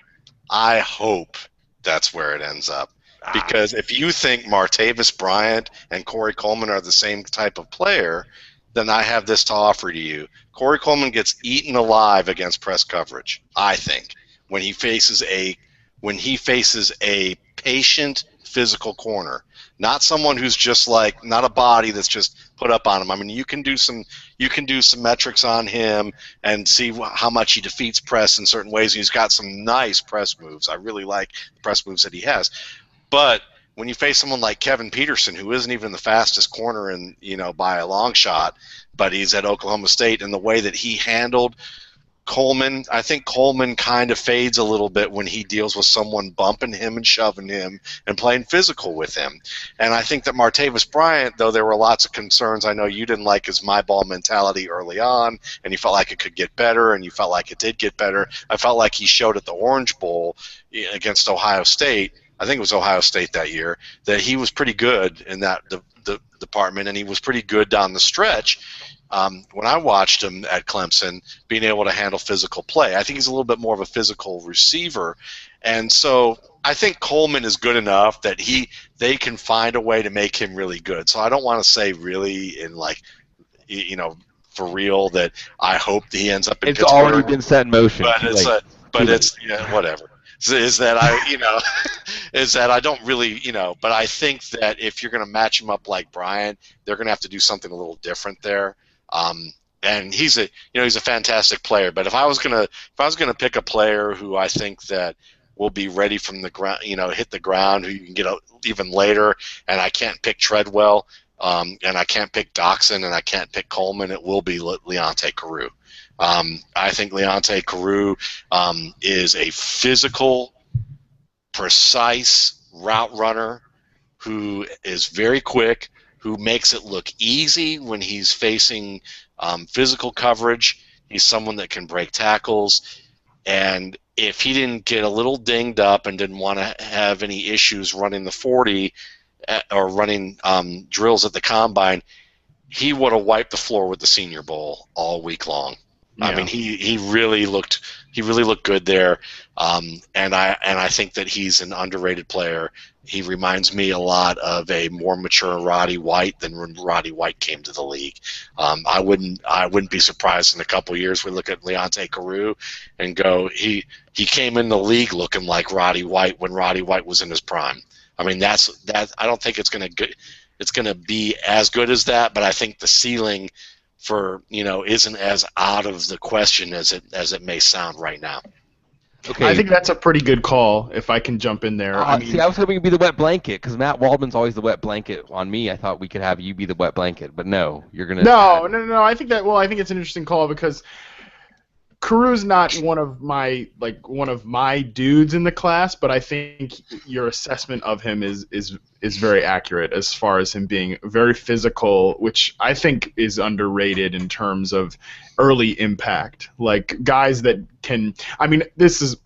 I hope that's where it ends up. Because if you think Martavis Bryant and Corey Coleman are the same type of player, then I have this to offer to you. Corey Coleman gets eaten alive against press coverage, I think, when he faces a patient physical corner. Not someone who's just like, not a body that's just put up on him. I mean, you can do some metrics on him and see how much he defeats press in certain ways. He's got some nice press moves. I really like the press moves that he has. But when you face someone like Kevin Peterson, who isn't even the fastest corner by a long shot, but he's at Oklahoma State, and the way that he handled Coleman, I think Coleman kind of fades a little bit when he deals with someone bumping him and shoving him and playing physical with him. And I think that Martavis Bryant, though there were lots of concerns, I know you didn't like his my ball mentality early on, and you felt like it could get better, and you felt like it did get better. I felt like he showed at the Orange Bowl against Ohio State, I think it was Ohio State that year, that he was pretty good in that the department, and he was pretty good down the stretch. When I watched him at Clemson, being able to handle physical play, I think he's a little bit more of a physical receiver, and so I think Coleman is good enough that they can find a way to make him really good. So I don't want to say really in for real that I hope that he ends up in It's Pittsburgh. already been set in motion. But Too it's late. but Too it's yeah, whatever. Is that is that I don't really but I think that if you're going to match him up like Bryant, they're going to have to do something a little different there. And he's a fantastic player. But if I was gonna pick a player who I think that will be ready from the ground, hit the ground, who you can get even later, and I can't pick Treadwell, and I can't pick Doxson, and I can't pick Coleman, it will be Leonte Carew. I think Leonte Carew is a physical, precise route runner who is very quick, who makes it look easy when he's facing physical coverage. He's someone that can break tackles, and if he didn't get a little dinged up and didn't want to have any issues running the 40 or running drills at the combine, he would have wiped the floor with the Senior Bowl all week long. Yeah. I mean, he really looked good there, and I think that he's an underrated player. He reminds me a lot of a more mature Roddy White than when Roddy White came to the league. I wouldn't be surprised in a couple of years we look at Leonte Carew and go, he came in the league looking like Roddy White when Roddy White was in his prime. I mean, that I don't think it's going to be as good as that, but I think the ceiling for isn't as out of the question as it may sound right now. Okay. I think that's a pretty good call, if I can jump in there. I was hoping you'd be the wet blanket, because Matt Waldman's always the wet blanket on me. I thought we could have you be the wet blanket, but no, you're going to... No. I think it's an interesting call, because Carew's not one of my dudes in the class, but I think your assessment of him is very accurate as far as him being very physical, which I think is underrated in terms of early impact. Like guys that can. I mean, this is.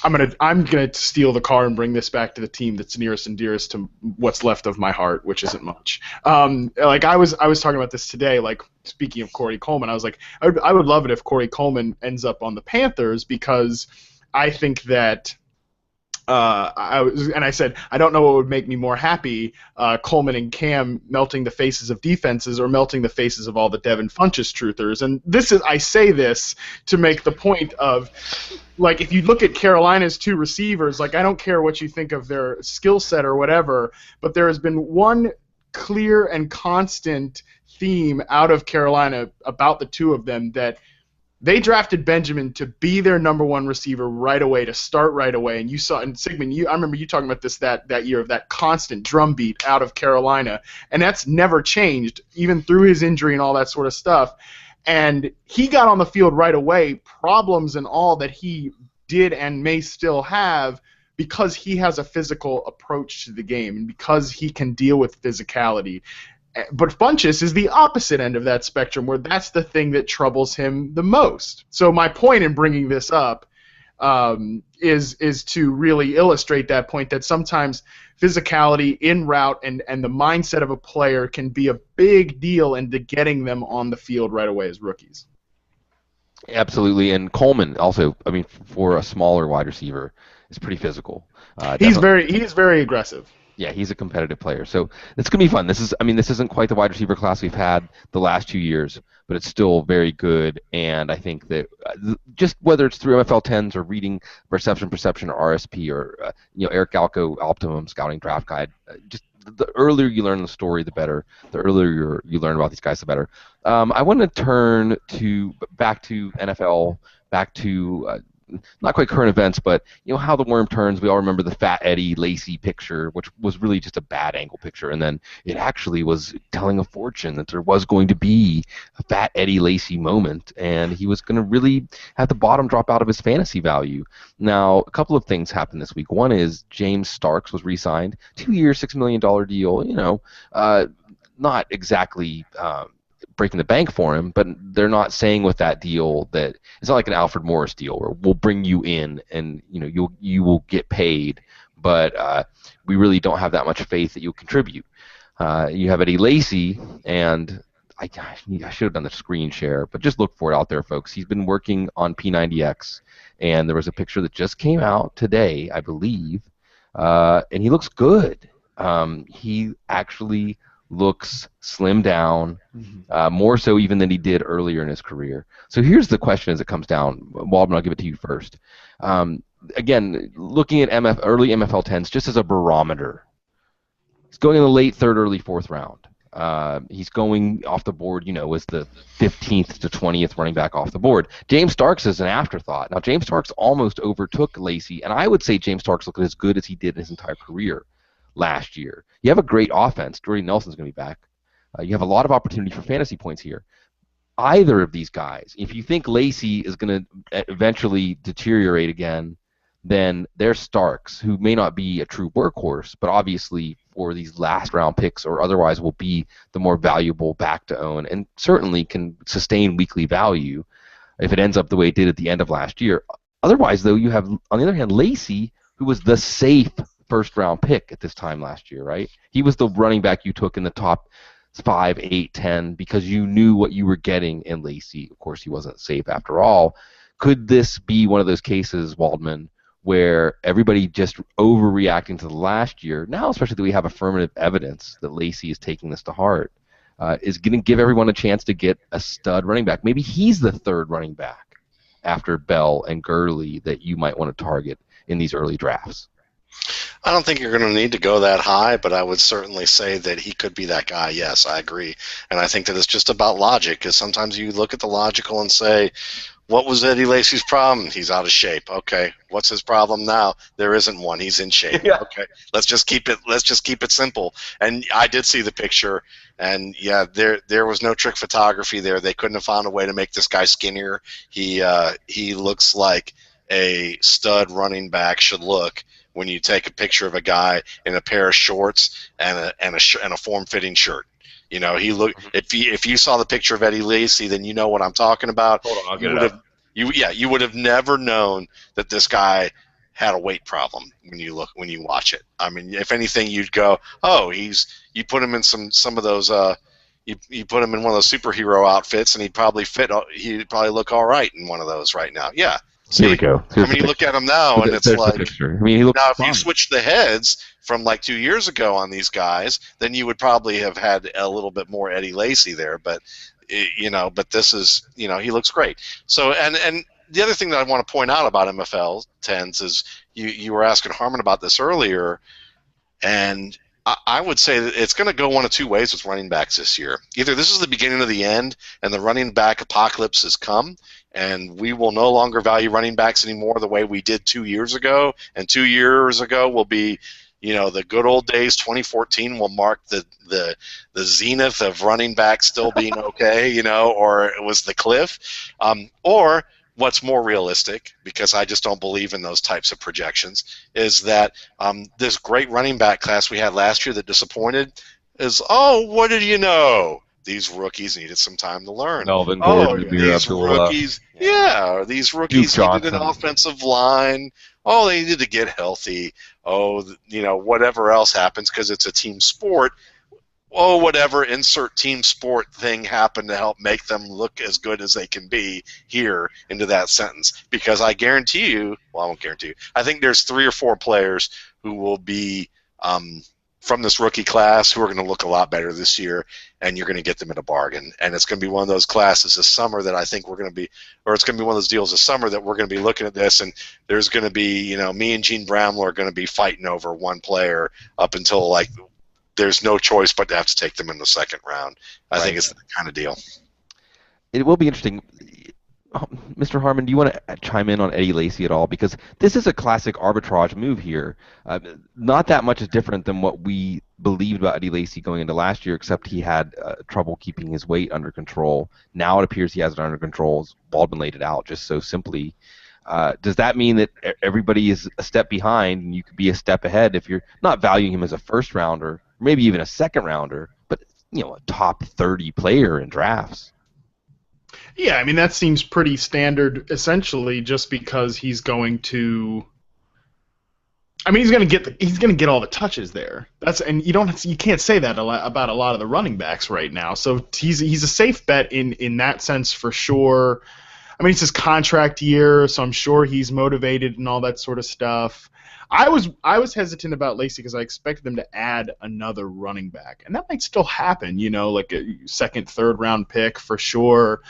I'm gonna steal the car and bring this back to the team that's nearest and dearest to what's left of my heart, which isn't much. Like I was talking about this today. Like speaking of Corey Coleman, I was like, I would love it if Corey Coleman ends up on the Panthers, because I think that. I said, I don't know what would make me more happy, Coleman and Cam melting the faces of defenses or melting the faces of all the Devin Funchess truthers. And I say this to make the point of, like, if you look at Carolina's two receivers, like, I don't care what you think of their skill set or whatever, but there has been one clear and constant theme out of Carolina about the two of them, that they drafted Benjamin to be their number one receiver right away, to start right away. And you saw, and Sigmund, I remember you talking about this that year, of that constant drumbeat out of Carolina. And that's never changed, even through his injury and all that sort of stuff. And he got on the field right away, problems and all that he did and may still have, because he has a physical approach to the game and because he can deal with physicality. But Funchess is the opposite end of that spectrum, where that's the thing that troubles him the most. So my point in bringing this up is to really illustrate that point, that sometimes physicality in route and the mindset of a player can be a big deal into getting them on the field right away as rookies. Absolutely, and Coleman also, I mean, for a smaller wide receiver, is pretty physical. He's very aggressive. Yeah, he's a competitive player, so it's gonna be fun. This isn't quite the wide receiver class we've had the last 2 years, but it's still very good. And I think that just whether it's through MFL 10s or reading Perception or RSP or Eric Galco Optimum Scouting Draft Guide, just the earlier you learn the story, the better. The earlier you learn about these guys, the better. I want to turn back to NFL, back to not quite current events, but how the worm turns. We all remember the Fat Eddie Lacy picture, which was really just a bad angle picture, and then it actually was telling a fortune that there was going to be a Fat Eddie Lacy moment, and he was going to really have the bottom drop out of his fantasy value. Now, a couple of things happened this week. One is James Starks was re-signed, 2-year, $6 million deal. Not exactly breaking the bank for him, but they're not saying with that deal that it's not like an Alfred Morris deal where we'll bring you in and you will get paid, but we really don't have that much faith that you'll contribute. You have Eddie Lacy, and I should have done the screen share, but just look for it out there, folks. He's been working on P90X, and there was a picture that just came out today, I believe, and he looks good. He actually looks slimmed down, more so even than he did earlier in his career. So here's the question as it comes down. Waldman, I'll give it to you first. Again, looking at early MFL 10s just as a barometer. He's going in the late third, early fourth round. He's going off the board, as the 15th to 20th running back off the board. James Starks is an afterthought. Now, James Starks almost overtook Lacy, and I would say James Starks looked as good as he did in his entire career last year. You have a great offense. Jordy Nelson's going to be back. You have a lot of opportunity for fantasy points here. Either of these guys, if you think Lacy is going to eventually deteriorate again, then there's Starks, who may not be a true workhorse, but obviously for these last round picks or otherwise will be the more valuable back to own and certainly can sustain weekly value if it ends up the way it did at the end of last year. Otherwise, though, you have, on the other hand, Lacy, who was the safe first round pick at this time last year, right? He was the running back you took in the top 5, 8, 10 because you knew what you were getting in Lacy. Of course, he wasn't safe after all. Could this be one of those cases, Waldman, where everybody just overreacting to the last year, now especially that we have affirmative evidence that Lacy is taking this to heart, is going to give everyone a chance to get a stud running back? Maybe he's the third running back after Bell and Gurley that you might want to target in these early drafts. I don't think you're going to need to go that high, but I would certainly say that he could be that guy. Yes, I agree. And I think that it's just about logic, because sometimes you look at the logical and say, what was Eddie Lacy's problem? He's out of shape. Okay. What's his problem now? There isn't one. He's in shape. Yeah. Okay. Let's just keep it simple. And I did see the picture, and yeah, there was no trick photography there. They couldn't have found a way to make this guy skinnier. He looks like a stud running back should look when you take a picture of a guy in a pair of shorts and a form-fitting shirt. He looked. If you saw the picture of Eddie Lacy, then you know what I'm talking about. Hold on, I'll get it up. You would have never known that this guy had a weight problem when you watch it. I mean, if anything, you'd go, oh, you put him in some of those. You put him in one of those superhero outfits, and he'd probably look all right in one of those right now. Yeah. See, here we go. You look at him now, and it's like, he looks now if fine. you switch the heads from like 2 years ago on these guys, then you would probably have had a little bit more Eddie Lacy there. But but this is, he looks great. So and the other thing that I want to point out about MFL 10s is you were asking Harmon about this earlier, and I would say that it's going to go one of two ways with running backs this year. Either this is the beginning of the end, and the running back apocalypse has come, and we will no longer value running backs anymore the way we did 2 years ago. And 2 years ago will be, the good old days. 2014 will mark the zenith of running backs still being okay, or it was the cliff. Or what's more realistic, because I just don't believe in those types of projections, is that this great running back class we had last year that disappointed is, what did you know? These rookies needed some time to learn. Melvin Gordon, these rookies needed an offensive line. They needed to get healthy. Whatever else happens, because it's a team sport. Whatever insert team sport thing happened to help make them look as good as they can be here into that sentence. Because I guarantee you, well, I won't guarantee you, I think there's 3 or 4 players who will be from this rookie class who are going to look a lot better this year, and you're going to get them at a bargain. And it's going to be one of those classes this summer that I think we're going to be, or it's going to be one of those deals this summer that we're going to be looking at this, and there's going to be, me and Gene Bramlett are going to be fighting over one player up until, like, there's no choice but to have to take them in the second round. I think it's that kind of deal. It will be interesting. Mr. Harmon, do you want to chime in on Eddie Lacy at all? Because this is a classic arbitrage move here. Not that much is different than what we believed about Eddie Lacy going into last year, except he had trouble keeping his weight under control. Now it appears he has it under control. Baldwin laid it out just so simply. Does that mean that everybody is a step behind and you could be a step ahead if you're not valuing him as a first rounder, or maybe even a second rounder, but a top 30 player in drafts? Yeah, I mean that seems pretty standard. Essentially, just because he's going to, he's going to get all the touches there. And you can't say that about a lot of the running backs right now. So he's a safe bet in that sense for sure. It's his contract year, so I'm sure he's motivated and all that sort of stuff. I was hesitant about Lacey because I expected them to add another running back, and that might still happen. Like a second, third round pick for sure.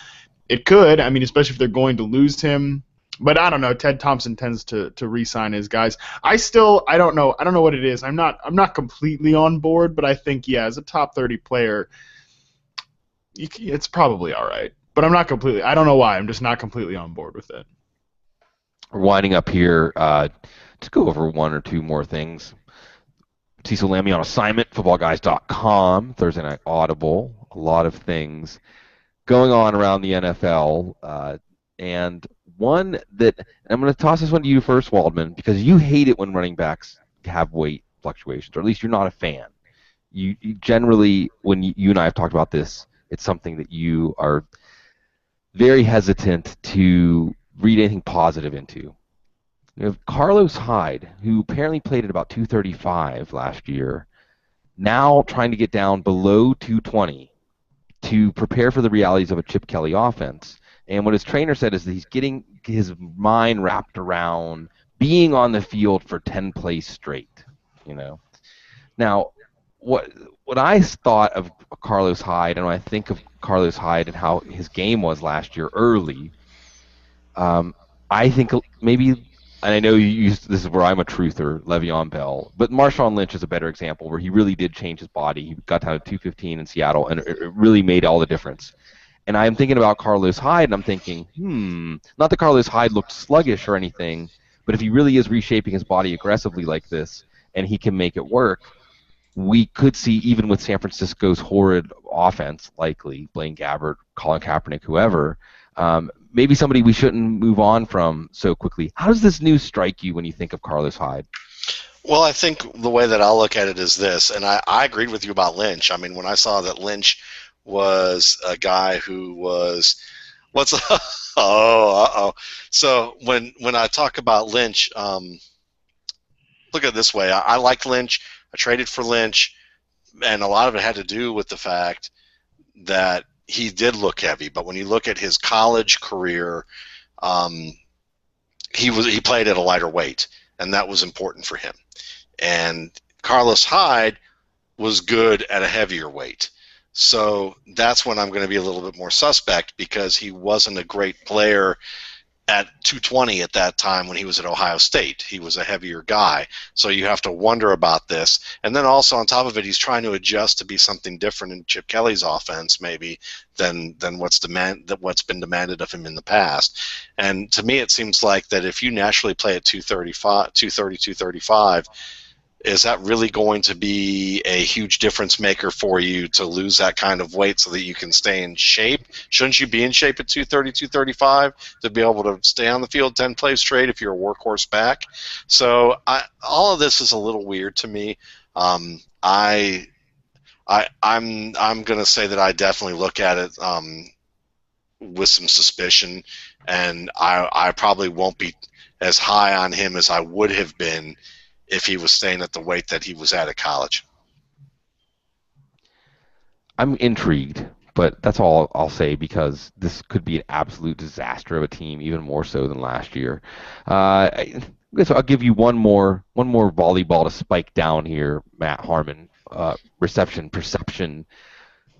It could. I mean, especially if they're going to lose him. But I don't know. Ted Thompson tends to re-sign his guys. I don't know. I don't know what it is. I'm not completely on board, but I think as a top 30 player, it's probably all right. But I'm not completely. I don't know why. I'm just not completely on board with it. We're winding up here. To go over one or two more things. Cecil Lammey on assignment, footballguys.com, Thursday Night Audible, a lot of things going on around the NFL. And one that, and I'm going to toss this one to you first, Waldman, because you hate it when running backs have weight fluctuations, or at least you're not a fan. You generally, when you and I have talked about this, it's something that you are very hesitant to read anything positive into. You have Carlos Hyde, who apparently played at about 235 last year, now trying to get down below 220 to prepare for the realities of a Chip Kelly offense. And what his trainer said is that he's getting his mind wrapped around being on the field for 10 plays straight. Now, what I thought of Carlos Hyde, and when I think of Carlos Hyde and how his game was last year early, I think maybe, and I know you used, this is where I'm a truther, Le'Veon Bell, but Marshawn Lynch is a better example where he really did change his body. He got down to 215 in Seattle, and it really made all the difference. And I'm thinking about Carlos Hyde, and I'm thinking, not that Carlos Hyde looked sluggish or anything, but if he really is reshaping his body aggressively like this, and he can make it work, we could see, even with San Francisco's horrid offense, likely, Blaine Gabbert, Colin Kaepernick, whoever, maybe somebody we shouldn't move on from so quickly. How does this news strike you when you think of Carlos Hyde? Well, I think the way that I'll look at it is this, and I agreed with you about Lynch. I mean, when I saw that Lynch was a guy who was, So when I talk about Lynch, look at it this way. I like Lynch. I traded for Lynch, and a lot of it had to do with the fact that he did look heavy. But when you look at his college career, he played at a lighter weight, and that was important for him. And Carlos Hyde was good at a heavier weight. So that's when I'm going to be a little bit more suspect, because he wasn't a great player at 220 at that time when he was at Ohio State. He was a heavier guy. So you have to wonder about this. And then also on top of it, he's trying to adjust to be something different in Chip Kelly's offense maybe than what's been demanded of him in the past. And to me, it seems like that if you naturally play at 235, is that really going to be a huge difference maker for you to lose that kind of weight so that you can stay in shape? Shouldn't you be in shape at 230, 235 to be able to stay on the field 10 plays straight if you're a workhorse back? So all of this is a little weird to me. I'm going to say that I definitely look at it with some suspicion, and I probably won't be as high on him as I would have been if he was staying at the weight that he was at college. I'm intrigued, but that's all I'll say, because this could be an absolute disaster of a team, even more so than last year. I guess I'll give you one more volleyball to spike down here, Matt Harmon. Reception, perception,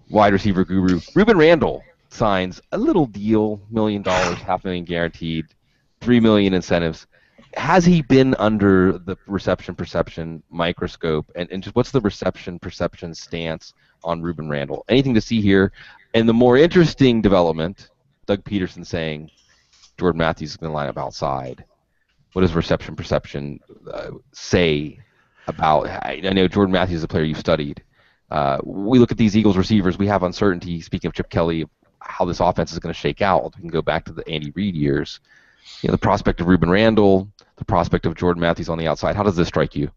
wide receiver guru. Ruben Randall signs a little deal, $1 million, $500,000 guaranteed, $3 million incentives. Has he been under the reception perception microscope, and just what's the reception perception stance on Ruben Randall? Anything to see here? And the more interesting development, Doug Peterson saying Jordan Matthews is going to line up outside. What does reception perception say about? I know Jordan Matthews is a player you've studied. We look at these Eagles receivers. We have uncertainty. Speaking of Chip Kelly, how this offense is going to shake out. We can go back to the Andy Reid years. The prospect of Ruben Randall, the prospect of Jordan Matthews on the outside. How does this strike you?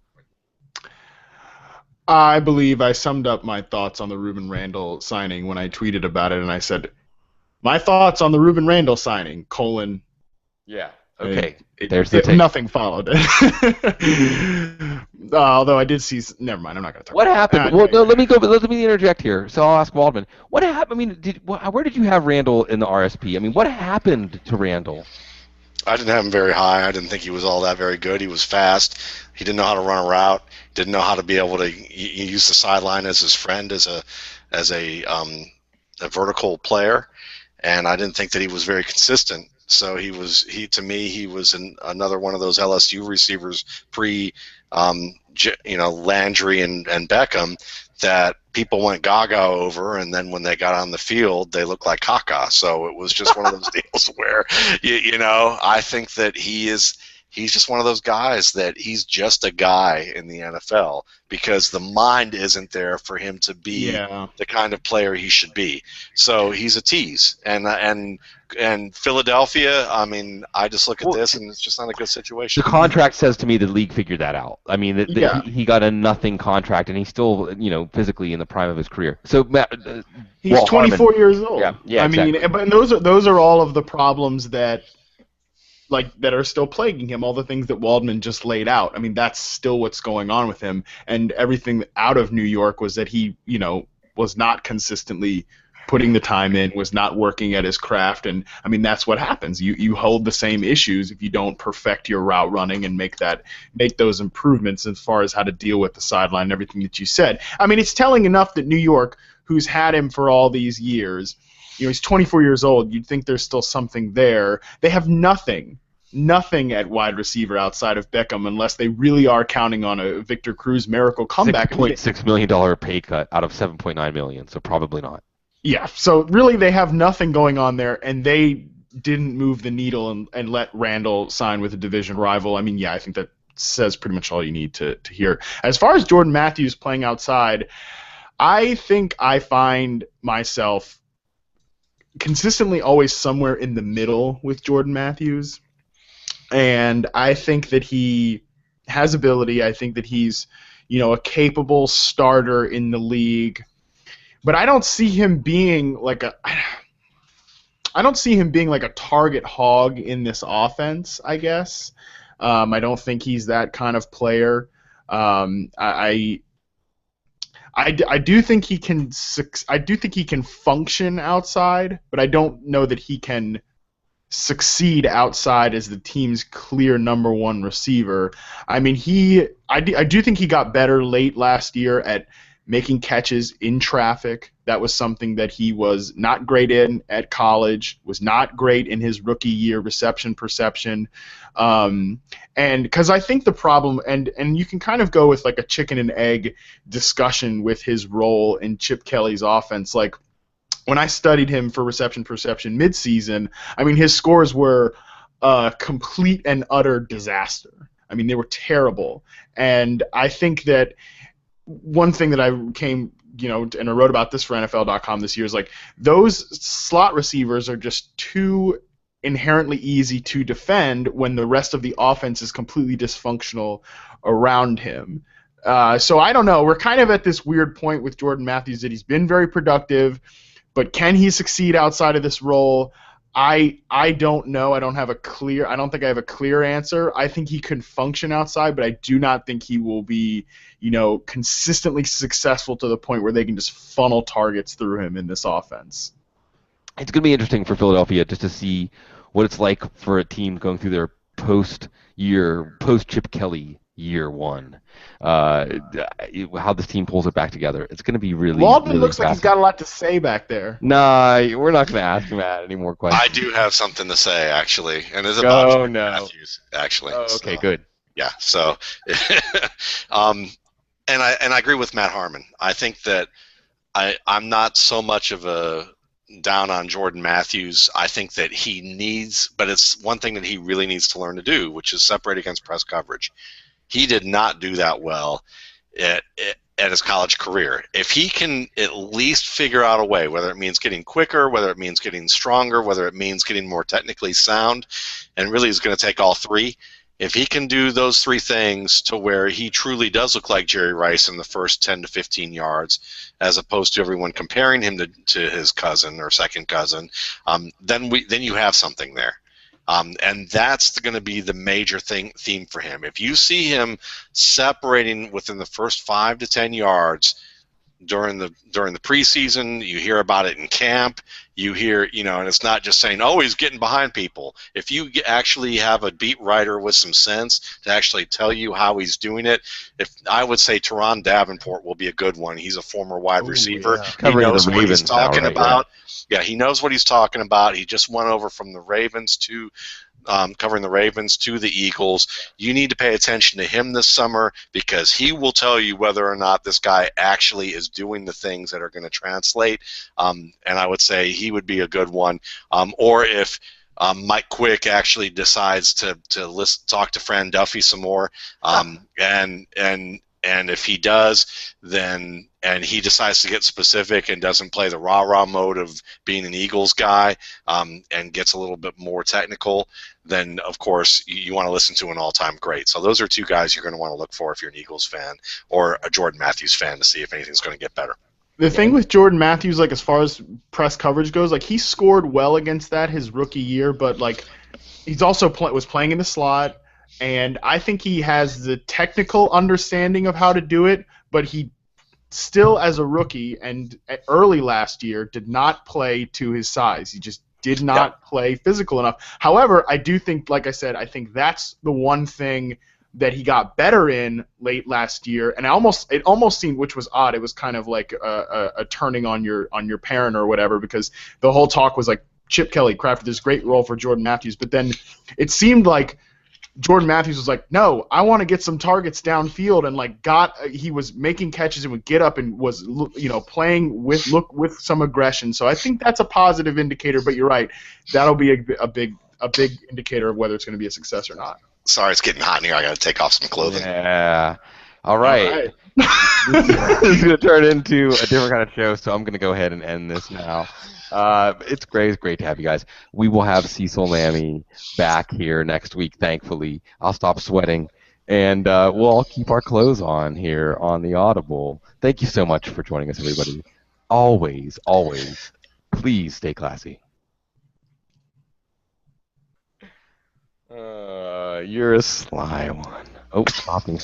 I believe I summed up my thoughts on the Ruben Randall signing when I tweeted about it, and I said, my thoughts on the Ruben Randall signing, : Yeah. Okay. There's the take. Nothing followed. Although I did see. Never mind. I'm not going to talk. What happened? Well, no. Let me interject here. So I'll ask Waldman. What happened? I mean, where did you have Randall in the RSP? I mean, what happened to Randall? I didn't have him very high. I didn't think he was all that very good. He was fast. He didn't know how to run a route. Didn't know how to be able to use the sideline as his friend, as a vertical player. And I didn't think that he was very consistent. So he to me he was another one of those LSU receivers pre, Landry and Beckham that people went gaga over, and then when they got on the field, they looked like caca. So it was just one of those deals where, I think that he's just one of those guys that he's just a guy in the NFL because the mind isn't there for him to be Yeah. the kind of player he should be. So he's a tease, and Philadelphia. I mean, I just look at this, and it's just not a good situation. The contract says to me the league figured that out. I mean, Yeah. he got a nothing contract, and he's still, physically in the prime of his career. So, Matt, He's Walt 24 Harmon, years old. Yeah, I mean, exactly. but those are all of the problems that are still plaguing him, all the things that Waldman just laid out. I mean, that's still what's going on with him, and everything out of New York was that he, was not consistently putting the time in, was not working at his craft, and I mean that's what happens. You hold the same issues if you don't perfect your route running and make those improvements as far as how to deal with the sideline and everything that you said. I mean, it's telling enough that New York, who's had him for all these years, he's 24 years old. You'd think there's still something there. They have nothing at wide receiver outside of Beckham unless they really are counting on a Victor Cruz miracle comeback. $6.6 million pay cut out of $7.9 million, so probably not. Yeah, so really they have nothing going on there, and they didn't move the needle and let Randall sign with a division rival. I mean, yeah, I think that says pretty much all you need to hear. As far as Jordan Matthews playing outside, I think I find myself consistently always somewhere in the middle with Jordan Matthews. And I think that he has ability. I think that he's, a capable starter in the league. But I don't see him being like a target hog in this offense, I guess. I don't think he's that kind of player. I do think he can. I do think he can function outside, but I don't know that he can succeed outside as the team's clear number one receiver. I mean, I do think he got better late last year at making catches in traffic. That was something that he was not great in at college, was not great in his rookie year, reception perception. And because I think the problem, and you can kind of go with like a chicken and egg discussion with his role in Chip Kelly's offense. Like, when I studied him for reception perception midseason, I mean, his scores were a complete and utter disaster. I mean, they were terrible. And I think that one thing that I came, and I wrote about this for NFL.com this year is like those slot receivers are just too inherently easy to defend when the rest of the offense is completely dysfunctional around him. So I don't know. We're kind of at this weird point with Jordan Matthews that he's been very productive. But can he succeed outside of this role? I don't know. I don't think I have a clear answer. I think he can function outside, but I do not think he will be, consistently successful to the point where they can just funnel targets through him in this offense. It's going to be interesting for Philadelphia just to see what it's like for a team going through their post-Chip Kelly year one. How this team pulls it back together. It's going to be really. Waldman really looks like he's got a lot to say back there. Nah, we're not going to ask him any more questions. I do have something to say, actually, and it's about Jordan Matthews, actually. Oh, okay, good. Yeah, so, and I agree with Matt Harmon. I think that I'm not so much of a down on Jordan Matthews. I think that he needs, but it's one thing that he really needs to learn to do, which is separate against press coverage. He did not do that well at his college career. If he can at least figure out a way, whether it means getting quicker, whether it means getting stronger, whether it means getting more technically sound, and really is going to take all three, if he can do those three things to where he truly does look like Jerry Rice in the first 10 to 15 yards, as opposed to everyone comparing him to his cousin or second cousin, then you have something there. And that's going to be the major theme for him. If you see him separating within the first 5 to 10 yards, during the preseason. You hear about it in camp. You hear, and it's not just saying, oh, he's getting behind people. If you actually have a beat writer with some sense to actually tell you how he's doing it, I would say Teron Davenport will be a good one. He's a former wide receiver. Yeah. He knows the what he's Ravens now, talking right? about. Yeah, he knows what he's talking about. He just went over from the Ravens to covering the Ravens to the Eagles. You need to pay attention to him this summer because he will tell you whether or not this guy actually is doing the things that are going to translate. And I would say he would be a good one. Or if Mike Quick actually decides to talk to Fran Duffy some more, and if he does, then and he decides to get specific and doesn't play the rah-rah mode of being an Eagles guy and gets a little bit more technical, then, of course, you want to listen to an all-time great. So those are two guys you're going to want to look for if you're an Eagles fan or a Jordan Matthews fan to see if anything's going to get better. The thing with Jordan Matthews, like as far as press coverage goes, like he scored well against that his rookie year, but like he's also was playing in the slot, and I think he has the technical understanding of how to do it, but he still, as a rookie and early last year, did not play to his size. He just did not play physical enough. However, I do think, like I said, I think that's the one thing that he got better in late last year, and it almost seemed, which was odd. It was kind of like a turning on your parent or whatever, because the whole talk was like Chip Kelly crafted this great role for Jordan Matthews, but then it seemed like Jordan Matthews was like, no, I want to get some targets downfield, and like he was making catches and would get up and was playing with some aggression. So I think that's a positive indicator. But you're right, that'll be a big indicator of whether it's going to be a success or not. Sorry, it's getting hot in here. I got to take off some clothing. Yeah. All right. All This is going to turn into a different kind of show, so I'm going to go ahead and end this now. It's great to have you guys. We will have Cecil Lammy back here next week, thankfully. I'll stop sweating, and we'll all keep our clothes on here on the Audible. Thank you so much for joining us, everybody. Always, please stay classy. You're a sly one. Oh, stopping.